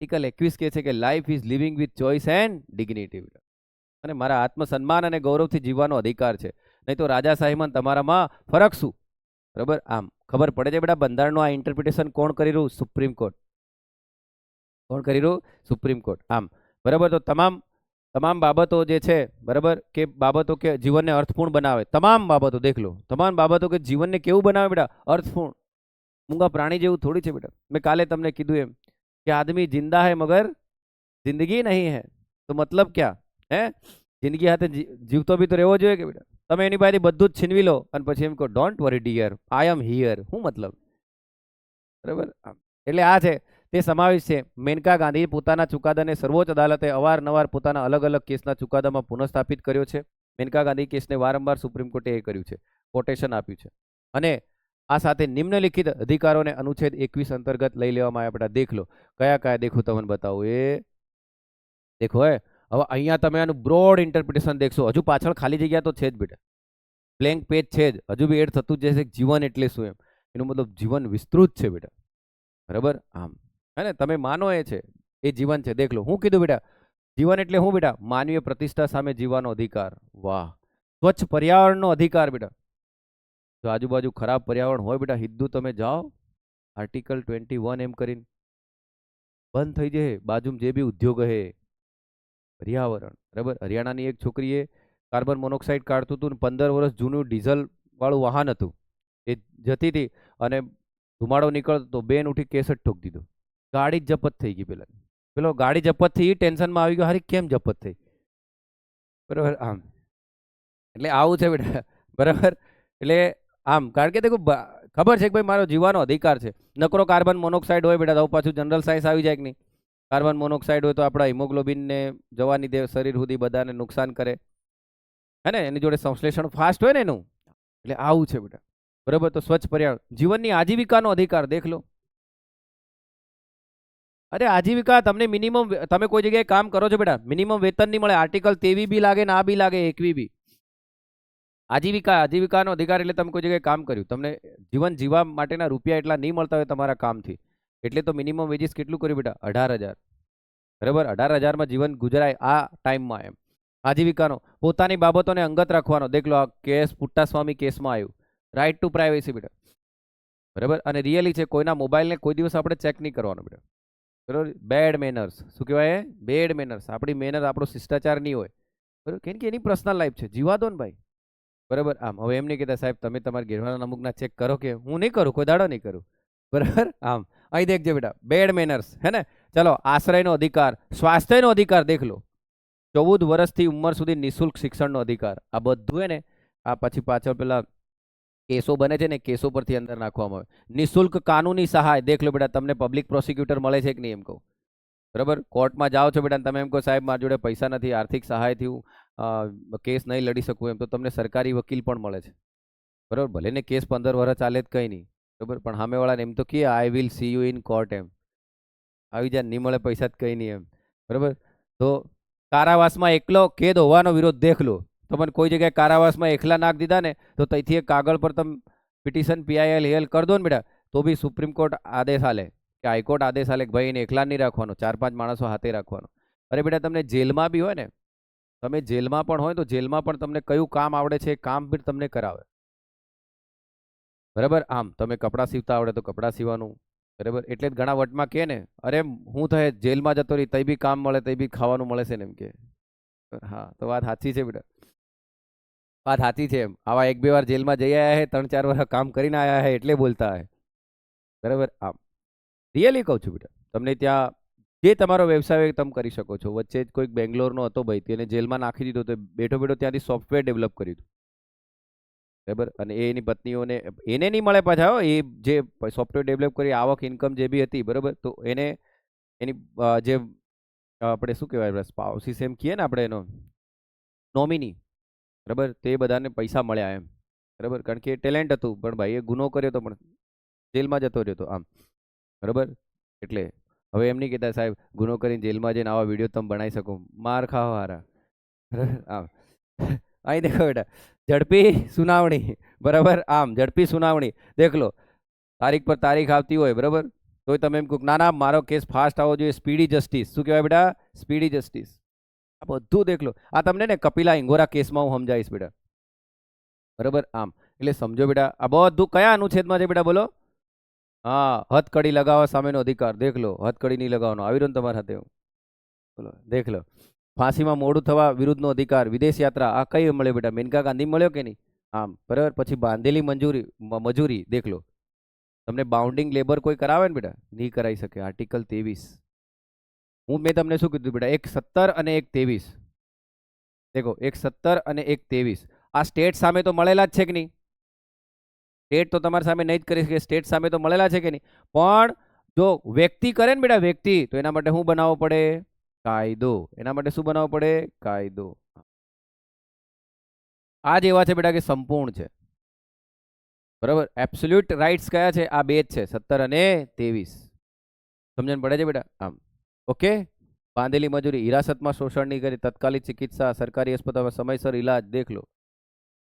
આર્ટિકલ 21 કહે છે કે life is living with choice and dignity, અને મારા આત્મસન્માન અને ગૌરવથી જીવવાનો અધિકાર છે. નહીં તો રાજાશાહીમાં તમારામાં ફરક શું? બરાબર. આમ ખબર પડે છે બેટા, બંધારણનું આ ઇન્ટરપ્રિટેશન કોણ કરી રહ્યું? Supreme court. કોણ કરી રહ્યું? Supreme court. આમ બરાબર. તો તમામ બાબતો જે છે, બરાબર, કે બાબતો કે જીવનને અર્થપૂર્ણ બનાવે, તમામ બાબતો દેખ લો, તમામ બાબતો કે જીવનને કેવું બનાવે બેટા? અર્થપૂર્ણ. મૂંગા પ્રાણી જેવું થોડી છે બેટા. મેં કાલે તમને કીધું એમ કે આદમી જિંદા હે મગર જિંદગી નહીં હે, તો મતલબ ક્યાં હે? જિંદગી સાથે જીવતો બી તો રહેવો જોઈએ કે બેટા? તમે એની પાસેથી બધું જ છીનવી લો અને પછી એમ કહો don't worry dear, I am here. શું મતલબ? બરાબર. એટલે આ છે તે સમાવેશ છે. મેનકા ગાંધી પોતાના ચુકાદાને સર્વોચ્ચ અદાલતે અવારનવાર પોતાના અલગ અલગ કેસના ચુકાદામાં પુનઃસ્થાપિત કર્યો છે. મેનકા ગાંધી કેસને વારંવાર સુપ્રીમ કોર્ટે એ કર્યું છે, કોટેશન આપ્યું છે. અને આ સાથે નિમ્નલિખિત અધિકારોને અનુચ્છેદ 21 અંતર્ગત લઈ લેવામાં આવ્યા બેટા. દેખ લો કયા કયા, દેખો તમને બતાવું. એ દેખો હવે અહીંયા તમે આનું બ્રોડ ઇન્ટરપ્રિટેશન દેખશો. હજુ પાછળ ખાલી જગ્યા તો છે જ બેટા, બ્લેન્ક પેજ છે જ, હજુ બી એડ થતું જ જશે. જીવન એટલે શું એમ, એનો મતલબ જીવન વિસ્તૃત છે બેટા, બરાબર. આમ હે ને, તમે માનો એ છે, એ જીવન છે. દેખ લો હું કીધું બેટા, જીવન એટલે શું બેટા? માનવીય પ્રતિષ્ઠા સામે જીવવાનો અધિકાર. વાહ. સ્વચ્છ પર્યાવરણનો અધિકાર બેટા. જો આજુબાજુ ખરાબ પર્યાવરણ હોય બેટા, સીધું તમે જાઓ આર્ટિકલ 21 એમ કરીને બંધ થઈ જાય. બાજુમાં જે બી ઉદ્યોગ હે, પર્યાવરણ, બરાબર. હરિયાણાની એક છોકરીએ કાર્બન મોનોક્સાઇડ કાઢતું હતું, 15 વર્ષ જૂનું ડીઝલ વાળું વાહન હતું, એ જતી હતી અને ધુમાડો નીકળતો તો બેન ઉઠી કેસ જ ઠોક દીધો. ગાડી જ જપત થઈ ગઈ. પેલો ગાડી જપત થઈ, ટેન્શનમાં આવી ગયો, હારી કેમ જપત થઈ, બરાબર. આમ એટલે આવું છે બેટા, બરાબર. એટલે આમ કારણ કે દેખો ખબર છે કે ભાઈ મારો જીવવાનો અધિકાર છે. નકરો કાર્બન મોનોક્સાઇડ હોય બેટા તો પાછું જનરલ સાયન્સ આવી જાય કે નહીં? કાર્બન મોનોક્સાઇડ હોય તો આપણા હિમોગ્લોબિનને જવાની દે, શરીર સુધી બધાને નુકસાન કરે, હે ને? એની જોડે સંશ્લેષણ ફાસ્ટ હોય ને એનું. એટલે આવું છે બેટા, બરાબર. તો સ્વચ્છ પર્યાવરણ, જીવનની આજીવિકાનો અધિકાર દેખ લો. અરે આજીવિકા તમને મિનિમમ, તમે કોઈ જગ્યાએ કામ કરો છો બેટા, મિનિમમ વેતન નહીં મળે. આર્ટિકલ 23 બી લાગે ને આ બી લાગે, 21 બી. આજીવિકાનો અધિકાર એટલે તમે કોઈ જગ્યાએ કામ કર્યું, તમને જીવન જીવવા માટેના રૂપિયા એટલા નહીં મળતા હોય તમારા કામથી, એટલે તો મિનિમમ વેજીસ કેટલું કર્યું બેટા? 18,000, બરાબર. 18,000માં જીવન ગુજરાય આ ટાઈમમાં એમ. આજીવિકાનો, પોતાની બાબતોને અંગત રાખવાનો. દેખ લો આ કેસ પુટ્ટાસ્વામી કેસમાં આવ્યું, રાઇટ ટુ પ્રાઇવેસી બેટા, બરાબર. અને રિયલી છે, કોઈના મોબાઈલને કોઈ દિવસ આપણે ચેક નહીં કરવાનો બેટા, બરાબર. બેડ મેનર્સ, શું કહેવાય? Bed manners. આપણી મેનર, આપણો શિષ્ટાચાર નહીં હોય, બરાબર. કેમ કે એની પર્સનલ લાઈફ છે, જીવા દો ને ભાઈ, બરાબર. આમ હવે એમ નહીં કહેતા સાહેબ તમે તમારા ઘેરવાળાના અમુકના ચેક કરો, કે હું નહીં કરું, કોઈ દાડો નહીં કરું, બરાબર. આમ અહીં દેખજો બેટા, બેડ મેનર્સ, હે ને? ચલો, આશ્રયનો અધિકાર, સ્વાસ્થ્યનો અધિકાર દેખ લો, 14 વર્ષથી ઉંમર સુધી નિઃશુલ્ક શિક્ષણનો અધિકાર. આ બધું હે ને આ પછી પાછળ પેલા કેસો બને છે ને, કેસો પરથી અંદર નાખવામાં આવે. નિઃશુલ્ક કાનૂની સહાય દેખ લો બેટા, તમને પબ્લિક પ્રોસિક્યુટર મળે છે કે નહીં એમ કહું. બરાબર, કોર્ટમાં જાઓ છો બેટા, તમે એમ કહો સાહેબ મારી જોડે પૈસા નથી, આર્થિક સહાયથી હું કેસ નહીં લડી શકું એમ, તો તમને સરકારી વકીલ પણ મળે છે. બરાબર, ભલે ને કેસ 15 વર્ષ ચાલે જ કંઈ નહીં. બરાબર, પણ સામેવાળાને એમ તો કે I will see you in court એમ, આવી જાય, નહીં મળે પૈસા જ કંઈ નહીં એમ. બરાબર, તો કારાવાસમાં એકલો કેદ હોવાનો વિરોધ દેખ લો. તમને કોઈ જગ્યાએ કારાવાસમાં એકલા નાખ દીધા ને, તો ત્યાંથી એક કાગળ પર તમે પિટિશન PIL હેલ કરી દો ને બેટા, તો બી સુપ્રીમ કોર્ટ આદેશ આલે કે હાઈકોર્ટ આદેશ આલે કે ભાઈ એને એકલા નહીં રાખવાનો, 4-5 માણસો હાથે રાખવાનો. અરે બેટા, તમને જેલમાં બી હોય ને, તમે જેલમાં પણ હોય તો જેલમાં પણ તમને કયું કામ આવડે છે એ કામ બી તમને કરાવે. બરાબર, આમ તમે કપડાં સીવતા આવડે તો કપડાં સીવાનું. બરાબર, એટલે જ ઘણા વટમાં કે ને, અરે હું થાય જેલમાં જતો રહી તઈ બી કામ મળે, તઈ બી ખાવાનું મળે છે ને એમ કે. હા, તો વાત સાચી છે બેટા, વાત સાચી છે. એમ આવા 1-2 વાર જેલમાં જઈ આયા હે, 3-4 વાર કામ કરીને આયા હે એટલે બોલતા હે. બરાબર, આમ રિયલી કહું છું બેટા, તમને ત્યાં જે તમારો વ્યવસાય હોય તમે કરી શકો છો. વચ્ચે જ કોઈક બેંગ્લોરનો હતો ભાઈ, તેને જેલમાં નાખી દીધો, તો બેઠો બેઠો ત્યાંથી સોફ્ટવેર ડેવલપ કર્યું હતું. બરાબર, અને એની પત્નીઓને એને નહીં મળે પાછા હો, એ જે સોફ્ટવેર ડેવલપ કરી આવક ઇન્કમ જે બી હતી, બરાબર, તો એને એની જે આપણે શું કહેવાય સ્પાઉસીસ એમ કહીએ ને આપણે, એનો નોમિની, બરાબર, તે બધાને પૈસા મળ્યા એમ. બરાબર, કારણ કે ટેલેન્ટ હતું, પણ ભાઈ એ ગુનો કર્યો તો પણ જેલમાં જતો રહ્યો હતો આમ. બરાબર, એટલે હવે એમ નહીં કહેતા સાહેબ ગુનો કરીને જેલમાં જઈને આવા વિડીયો તમે બનાવી શકો, માર ખાઓ હારા. બરાબર, આમ અહીં દેખો બેટા, ઝડપી સુનાવણી. બરાબર, આમ ઝડપી સુનાવણી દેખ લો, તારીખ પર તારીખ આવતી હોય, બરાબર, તોય તમે એમ કહો ના ના મારો કેસ ફાસ્ટ આવવો જોઈએ, સ્પીડી જસ્ટિસ. શું કહેવાય બેટા? Speedy justice. આ બધું દેખ લો. આ તમને ને કપિલા ઇંગોરા કેસમાં હું સમજાવીશ બેટા. બરાબર, આમ એટલે સમજો બેટા, આ બધું કયા અનુચ્છેદમાં છે બેટા બોલો? હા, હથકડી લગાવવા સામેનો અધિકાર દેખ લો, હથકડી નહીં લગાવવાનો, આવી રહ્યો ને તમારા સાથે, બોલો દેખ લો. ફાંસીમાં મોડું થવા વિરુદ્ધનો અધિકાર, વિદેશ યાત્રા, આ કઈ મળ્યો બેટા? મેનકા ગાંધી મળ્યો કે નહીં? આમ, બરાબર. પછી બાંધેલી મજૂરી દેખ લો, તમને બાઉન્ડિંગ લેબર કોઈ કરાવે ને બેટા, નહીં કરાવી શકે. આર્ટિકલ 23. મેં તમને શું કીધું બેટા? 1:17 અને 1:23 દેખો, 1:17 અને 1:23 આ સ્ટેટ સામે તો મળેલા જ છે કે નહીં? સ્ટેટ તો તમારી સામે નહીં જ કરી શકે, સ્ટેટ સામે તો મળેલા છે કે નહીં? પણ જો વ્યક્તિ કરે ને બેટા, વ્યક્તિ, તો એના માટે શું બનાવવો પડે? કાયદો. એના માટે શું બનાવવો પડે? કાયદો. આ જ એવા છે બેટા કે સંપૂર્ણ છે. બરાબર, એબ્સોલ્યુટ રાઇટ્સ કયા છે? આ બે જ છે, 17 અને 23. સમજણ પડે છે બેટા? આમ ઓકે. બાંધેલી મજૂરી, હિરાસતમાં શોષણ નહીં કરી, તત્કાલિક ચિકિત્સા, સરકારી अस्पताल સમયસર ઇલાજ દેખ લો.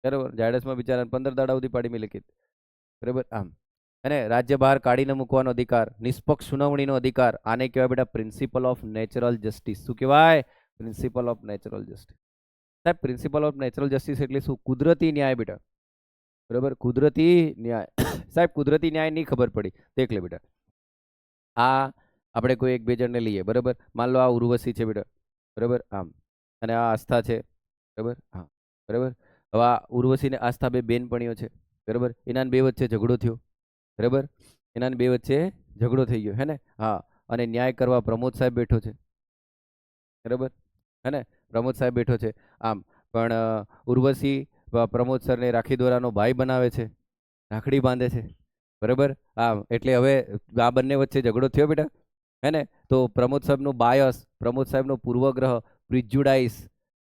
બરાબર, જાડેસમાં બિચારા 15 દાડા સુધી પાડી મેં લખી. બરાબર, આમ અને રાજ્ય બહાર કાઢીને મૂકવાનો અધિકાર, નિષ્પક્ષ સુનાવણીનો અધિકાર, આને કહેવાય બેટા પ્રિન્સિપલ ઓફ નેચરલ જસ્ટિસ. શું કહેવાય? Principal of natural justice. સાહેબ, પ્રિન્સિપલ ઓફ નેચરલ જસ્ટિસ એટલે શું? કુદરતી ન્યાય બેટા. બરાબર, કુદરતી ન્યાય. સાહેબ, કુદરતી ન્યાય નહીં ખબર પડી, દેખ લે બેટા. આ આપણે કોઈ એક બે જણને લઈએ, બરાબર, માન લો આ ઉર્વશી છે બેટા, બરાબર, આમ, અને આ આસ્થા છે, બરાબર, હા, બરાબર. હવે આ ઉર્વશીને આસ્થા બે બેનપણીઓ છે, બરાબર, એના બે વચ્ચે ઝઘડો થયો, બરાબર, એના બે વચ્ચે ઝઘડો થઈ ગયો, હે ને? હા, અને ન્યાય કરવા પ્રમોદ સાહેબ બેઠો છે, બરાબર, હે ને? પ્રમોદ સાહેબ બેઠો છે. આમ પણ ઉર્વશી પ્રમોદ સરને રાખી દોરાનો ભાઈ બનાવે છે, રાખડી બાંધે છે, બરાબર, આમ એટલે હવે આ બંને વચ્ચે ઝઘડો થયો બેટા, હે ને? તો પ્રમોદ સાહેબનો બાયસ, પ્રમોદ સાહેબનો પૂર્વગ્રહ, પ્રિજ્યુડાઇસ,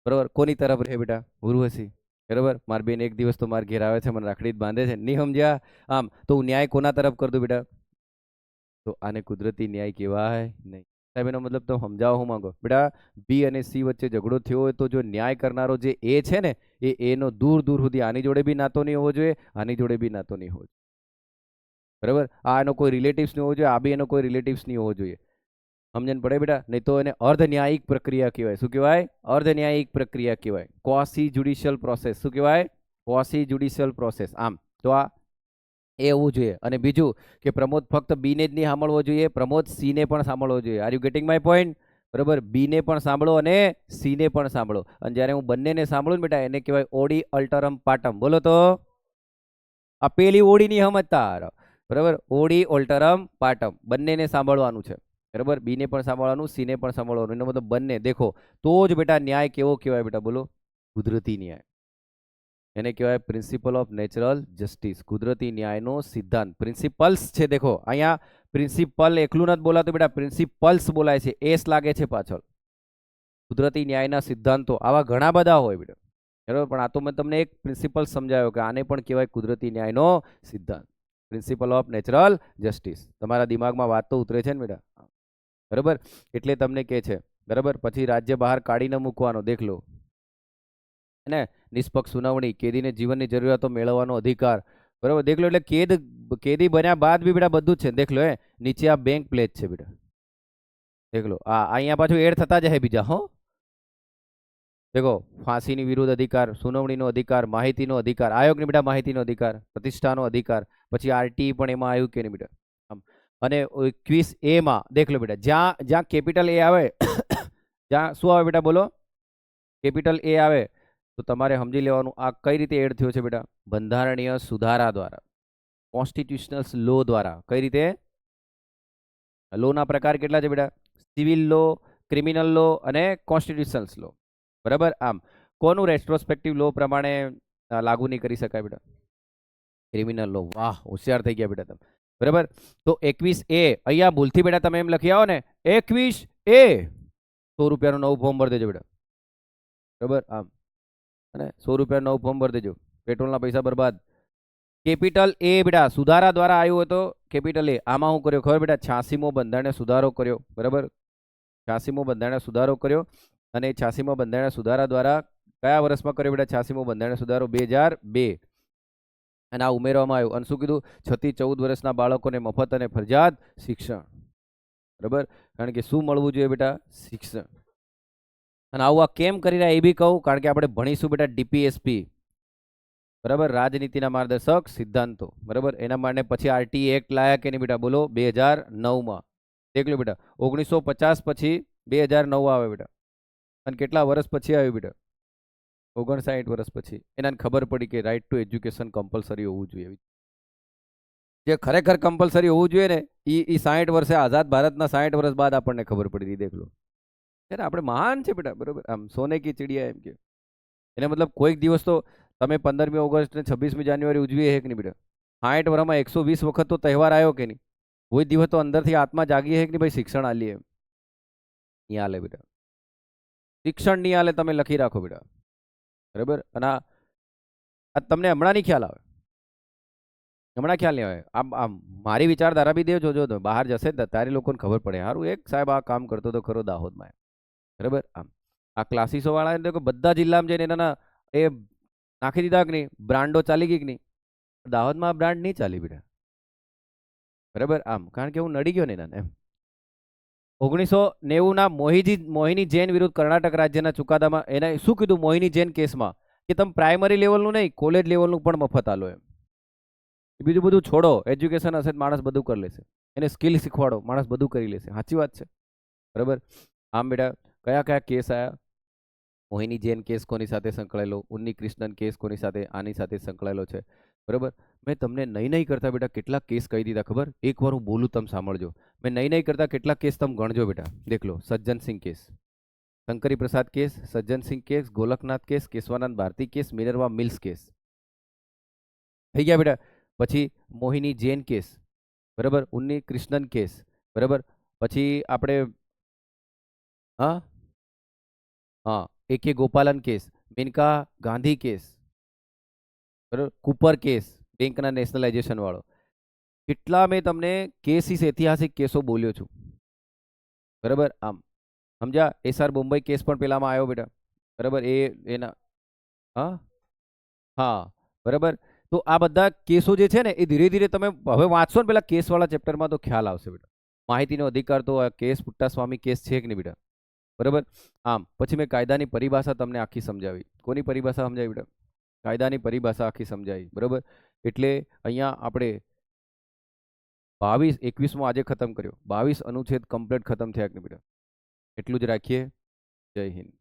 બરાબર, કોની તરફ રહે બેટા? ઉર્વશી. બરાબર, મારી બેન એક દિવસ તો મારા ઘેર આવે છે, મને રાખડી જ બાંધે છે, નહીં સમજ્યા? આમ તો હું ન્યાય કોના તરફ કરી દઉં બેટા? તો આને કુદરતી ન્યાય કહેવાય નહીં. સાહેબ, એનો મતલબ તો સમજાવો હું માંગો બેટા? બી અને સી વચ્ચે ઝઘડો થયો હોય તો જો ન્યાય કરનારો જે એ છે ને, એનો દૂર દૂર સુધી આની જોડે બી નાતો નહીં હોવો જોઈએ, આની જોડે બી નાતો નહીં હોવો જોઈએ. બરાબર, આ એનો કોઈ રિલેટિવ્સ નહીં હોવો જોઈએ, આ બી એનો કોઈ રિલેટિવ્સ નહીં હોવો જોઈએ. સમજણ પડે બેટા? નહીં તો એને અર્ધ ન્યાયિક પ્રક્રિયા કહેવાય. શું કહેવાય? અર્ધ ન્યાયિક પ્રક્રિયા કહેવાય. ક્વોસી જ્યુડિશિયલ પ્રોસેસ. શું કહેવાય? ક્વોસી જ્યુડિશિયલ પ્રોસેસ. આમ તો આ એ હોવું જોઈએ. અને બીજું કે પ્રમોદ ફક્ત બીને જ નહીં સાંભળવો જોઈએ, પ્રમોદ સીને પણ સાંભળવો જોઈએ. Are you getting my point? બરાબર, બીને પણ સાંભળો અને સીને પણ સાંભળો. અને જ્યારે હું બંનેને સાંભળું ને બેટા, એને કહેવાય ઓડી અલ્ટરમ પાટમ. બોલો તો આ પેલી ઓડી નહીં સમજતા, બરાબર, ઓડી ઓલ્ટરમ પાટમ બંનેને સાંભળવાનું છે. બરાબર, બી ને પણ સાંભળવાનું, સી ને પણ સાંભળવાનું, એનો મતલબ બંને દેખો તો જ બેટા ન્યાય કેવો કહેવાય બેટા બોલો? કુદરતી ન્યાય. એને કહેવાય પ્રિન્સિપલ ઓફ નેચરલ જસ્ટિસ, કુદરતી ન્યાયનો સિદ્ધાંત. પ્રિન્સિપલ્સ છે દેખો, અહીંયા પ્રિન્સિપલ એકલું નથી બોલાતું બેટા, પ્રિન્સિપલ્સ બોલાય છે, એસ લાગે છે પાછળ. કુદરતી ન્યાયના સિદ્ધાંતો આવા ઘણા બધા હોય બેટા, બરાબર, પણ આ તો મેં તમને એક પ્રિન્સિપલ સમજાયો કે આને પણ કહેવાય કુદરતી ન્યાયનો સિદ્ધાંત, પ્રિન્સિપલ ઓફ નેચરલ જસ્ટિસ. તમારા દિમાગમાં વાત તો ઉતરે છે ને બેટા, બરાબર, એટલે તમને કહે છે, બરાબર. પછી રાજ્ય બહાર કાઢીને મૂકવાનો, દેખ લો, ને નિષ્પક્ષ સુનાવણી, કેદીને જીવનની જરૂરિયાતો મેળવવાનો અધિકાર, બરાબર, દેખ લો. એટલે કેદી બન્યા બાદ બી બેટા બધું જ છે, દેખ લો. નીચે આ બેંક પ્લેજ છે બેટા, દેખ લો. અહીંયા પાછું એડ થતા જાય બીજા, હો. દેખો, ફાંસીની વિરુદ્ધ અધિકાર, સુનાવણીનો અધિકાર, માહિતીનો અધિકાર, આયોગની બેટા માહિતીનો અધિકાર, પ્રતિષ્ઠાનો અધિકાર, પછી આરટી પણ એમાં આવ્યું કે નહીં બેટા, આમ. અને 21A માં દેખ લો બેટા, જ્યાં જ્યાં કેપિટલ એ આવે જ્યાં શું આવે બેટા બોલો? કેપિટલ એ આવે તો તમારે સમજી લેવાનું આ કઈ રીતે એડ થયો છે બેટા? બંધારણીય સુધારા દ્વારા, કોન્સ્ટિટ્યુશનલ લો દ્વારા. કઈ રીતે? લો ના પ્રકાર કેટલા છે બેટા? સિવિલ લો, ક્રિમિનલ લો અને કોન્સ્ટિટ્યુશનલ લો, બરાબર. આમ કોનું રેટ્રોસ્પેક્ટિવ લો પ્રમાણે લાગુ નહીં કરી શકાય બેટા? ક્રિમિનલ લો. વાહ, હોશિયાર થઈ ગયા બેટા તમે, બરાબર. તો 21A અહીંયા ભૂલથી બેટા તમે એમ લખી આવો ને, 21A 100 રૂપિયાનું નવું ફોર્મ ભરી દેજો બેટા, બરાબર. આમ અને 100 રૂપિયાનું નવું ફોર્મ ભરી દેજો, પેટ્રોલના પૈસા બરબાદ. કેપિટલ એ બેટા સુધારા દ્વારા આવ્યું હોય તો કેપિટલ એ. આમાં શું કર્યો ખબર બેટા? 86મો બંધારણીય સુધારો કર્યો, બરાબર. 86મો બંધારણીય સુધારો કર્યો, અને 86મા બંધારણીય સુધારા દ્વારા કયા વર્ષમાં કર્યો બેટા? 86મો બંધારણીય સુધારો 2002, અને આ ઉમેરવામાં આવ્યું. અને શું કીધું? 6 થી 14 વર્ષના બાળકોને મફત અને ફરજિયાત શિક્ષણ, બરાબર. કારણ કે શું મળવું જોઈએ બેટા? શિક્ષણ. અને આવું આ કેમ કરી રહ્યા એ બી કહું, કારણ કે આપણે ભણીશું બેટા DPSP, બરાબર, રાજનીતિના માર્ગદર્શક સિદ્ધાંતો, બરાબર. એના માટે પછી આરટી એક્ટ લાયા કે નહીં બેટા બોલો? 2009માં. દેખ લો બેટા, 1950 પછી 2009 આવે બેટા. અને કેટલા વર્ષ પછી આવ્યું બેટા? 59 વર્ષ પછી. એના ખબર પડી કે રાઇટ ટુ એજ્યુકેશન કમ્પલસરી હોવું જોઈએ. જે ખરેખર કમ્પલસરી હોવું જોઈએ ને એ 60 વર્ષે, આઝાદ ભારતના 60 વર્ષ બાદ આપણને ખબર પડી હતી. દેખ લો, આપણે મહાન છે બેટા, બરાબર. આમ સોને કી ચિડિયા એમ કે. એને મતલબ કોઈક દિવસ તો તમે 15મી ઓગસ્ટ ને 26મી જાન્યુઆરી ઉજવીએ છે કે નહીં બેટા? 60 વર્ષમાં 120 વખત તો તહેવાર આવ્યો કે નહીં? કોઈ દિવસ તો અંદરથી આત્મા જાગી છે કે નહીં ભાઈ શિક્ષણ આલીએ એમ? નહીં આલે બેટા, શિક્ષણ નહીં આલે. તમે લખી રાખો બેટા, બરાબર. અને આ તમને હમણાં નહીં ખ્યાલ આવે, હમણાં ખ્યાલ નહીં આવે. આમ મારી વિચારધારા બી દેજો, જો તો બહાર જશે ને ત્યારે લોકોને ખબર પડે. સારું, એક સાહેબ આ કામ કરતો તો ખરો દાહોદમાં, બરાબર. આમ આ ક્લાસીસો વાળા બધા જિલ્લામાં જઈને એના એ નાખી દીધા કે નહીં? બ્રાન્ડો ચાલી ગઈ કે નહીં? દાહોદમાં આ બ્રાન્ડ નહીં ચાલી બેટા, બરાબર. આમ કારણ કે હું નડી ગયો ને એના એમ. 1990ના મોહિની જૈન વિરુદ્ધ કર્ણાટક રાજ્યના ચુકાદામાં એને શું કીધું? મોહિની જૈન કેસમાં કે તમે પ્રાઇમરી લેવલનું નહીં, કોલેજ લેવલનું પણ મફત આલો એમ. બીજું બધું છોડો, એજ્યુકેશન હશે માણસ બધું કરી લેશે. એને સ્કિલ શીખવાડો, માણસ બધું કરી લેશે. સાચી વાત છે, બરાબર. આમ બેટા કયા કયા કેસ આવ્યા? મોહિની જૈન કેસ કોની સાથે સંકળાયેલો? ઉન્ની કૃષ્ણન કેસ કોની સાથે? આની સાથે સંકળાયેલો છે, બરાબર. મેં તમને નહીં કરતા બેટા કેટલા કેસ કહી દીધા ખબર? એકવાર હું બોલું તમે સાંભળજો. મેં નહીં કરતા કેટલા કેસ તમે ગણજો બેટા. દેખ લો, Sajjan Singh case, Shankari Prasad case, Sajjan Singh case, Golaknath case, Kesavananda Bharati case, Minerva mills case થઈ ગયા બેટા. પછી મોહિની જૈન કેસ, બરાબર. ઉન્ની કૃષ્ણન કેસ, બરાબર. પછી આપણે હા હા AK Gopalan case, Maneka Gandhi case, બરાબર. કુપર કેસ, બેંકના નેશનલાઇઝેશન વાળો. કેટલા મેં તમને કેસીસ, ઐતિહાસિક કેસો બોલ્યો છું, બરાબર. આમ સમજ્યા? SR બોમ્બઈ કેસ પણ પેલામાં આવ્યો બેટા, બરાબર. એના હા હા, બરાબર. તો આ બધા કેસો જે છે ને એ ધીરે ધીરે તમે હવે વાંચશો ને પેલા કેસવાળા ચેપ્ટરમાં તો ખ્યાલ આવશે બેટા. માહિતીનો અધિકાર તો કેસ પુટ્ટાસ્વામી કેસ છે કે નહીં બેટા, બરાબર. આમ પછી મેં કાયદાની પરિભાષા તમને આખી સમજાવી. કોની પરિભાષા સમજાવી બેટા? કાયદાની પરિભાષા આખી સમજાવી, બરાબર. એટલે અહીંયા આપણે 21મો આજે ખતમ કર્યો. 22 અનુચ્છેદ કમ્પ્લીટ ખતમ થયા કે નહીં બેટા? એટલું જ રાખીએ. જય હિન્દ.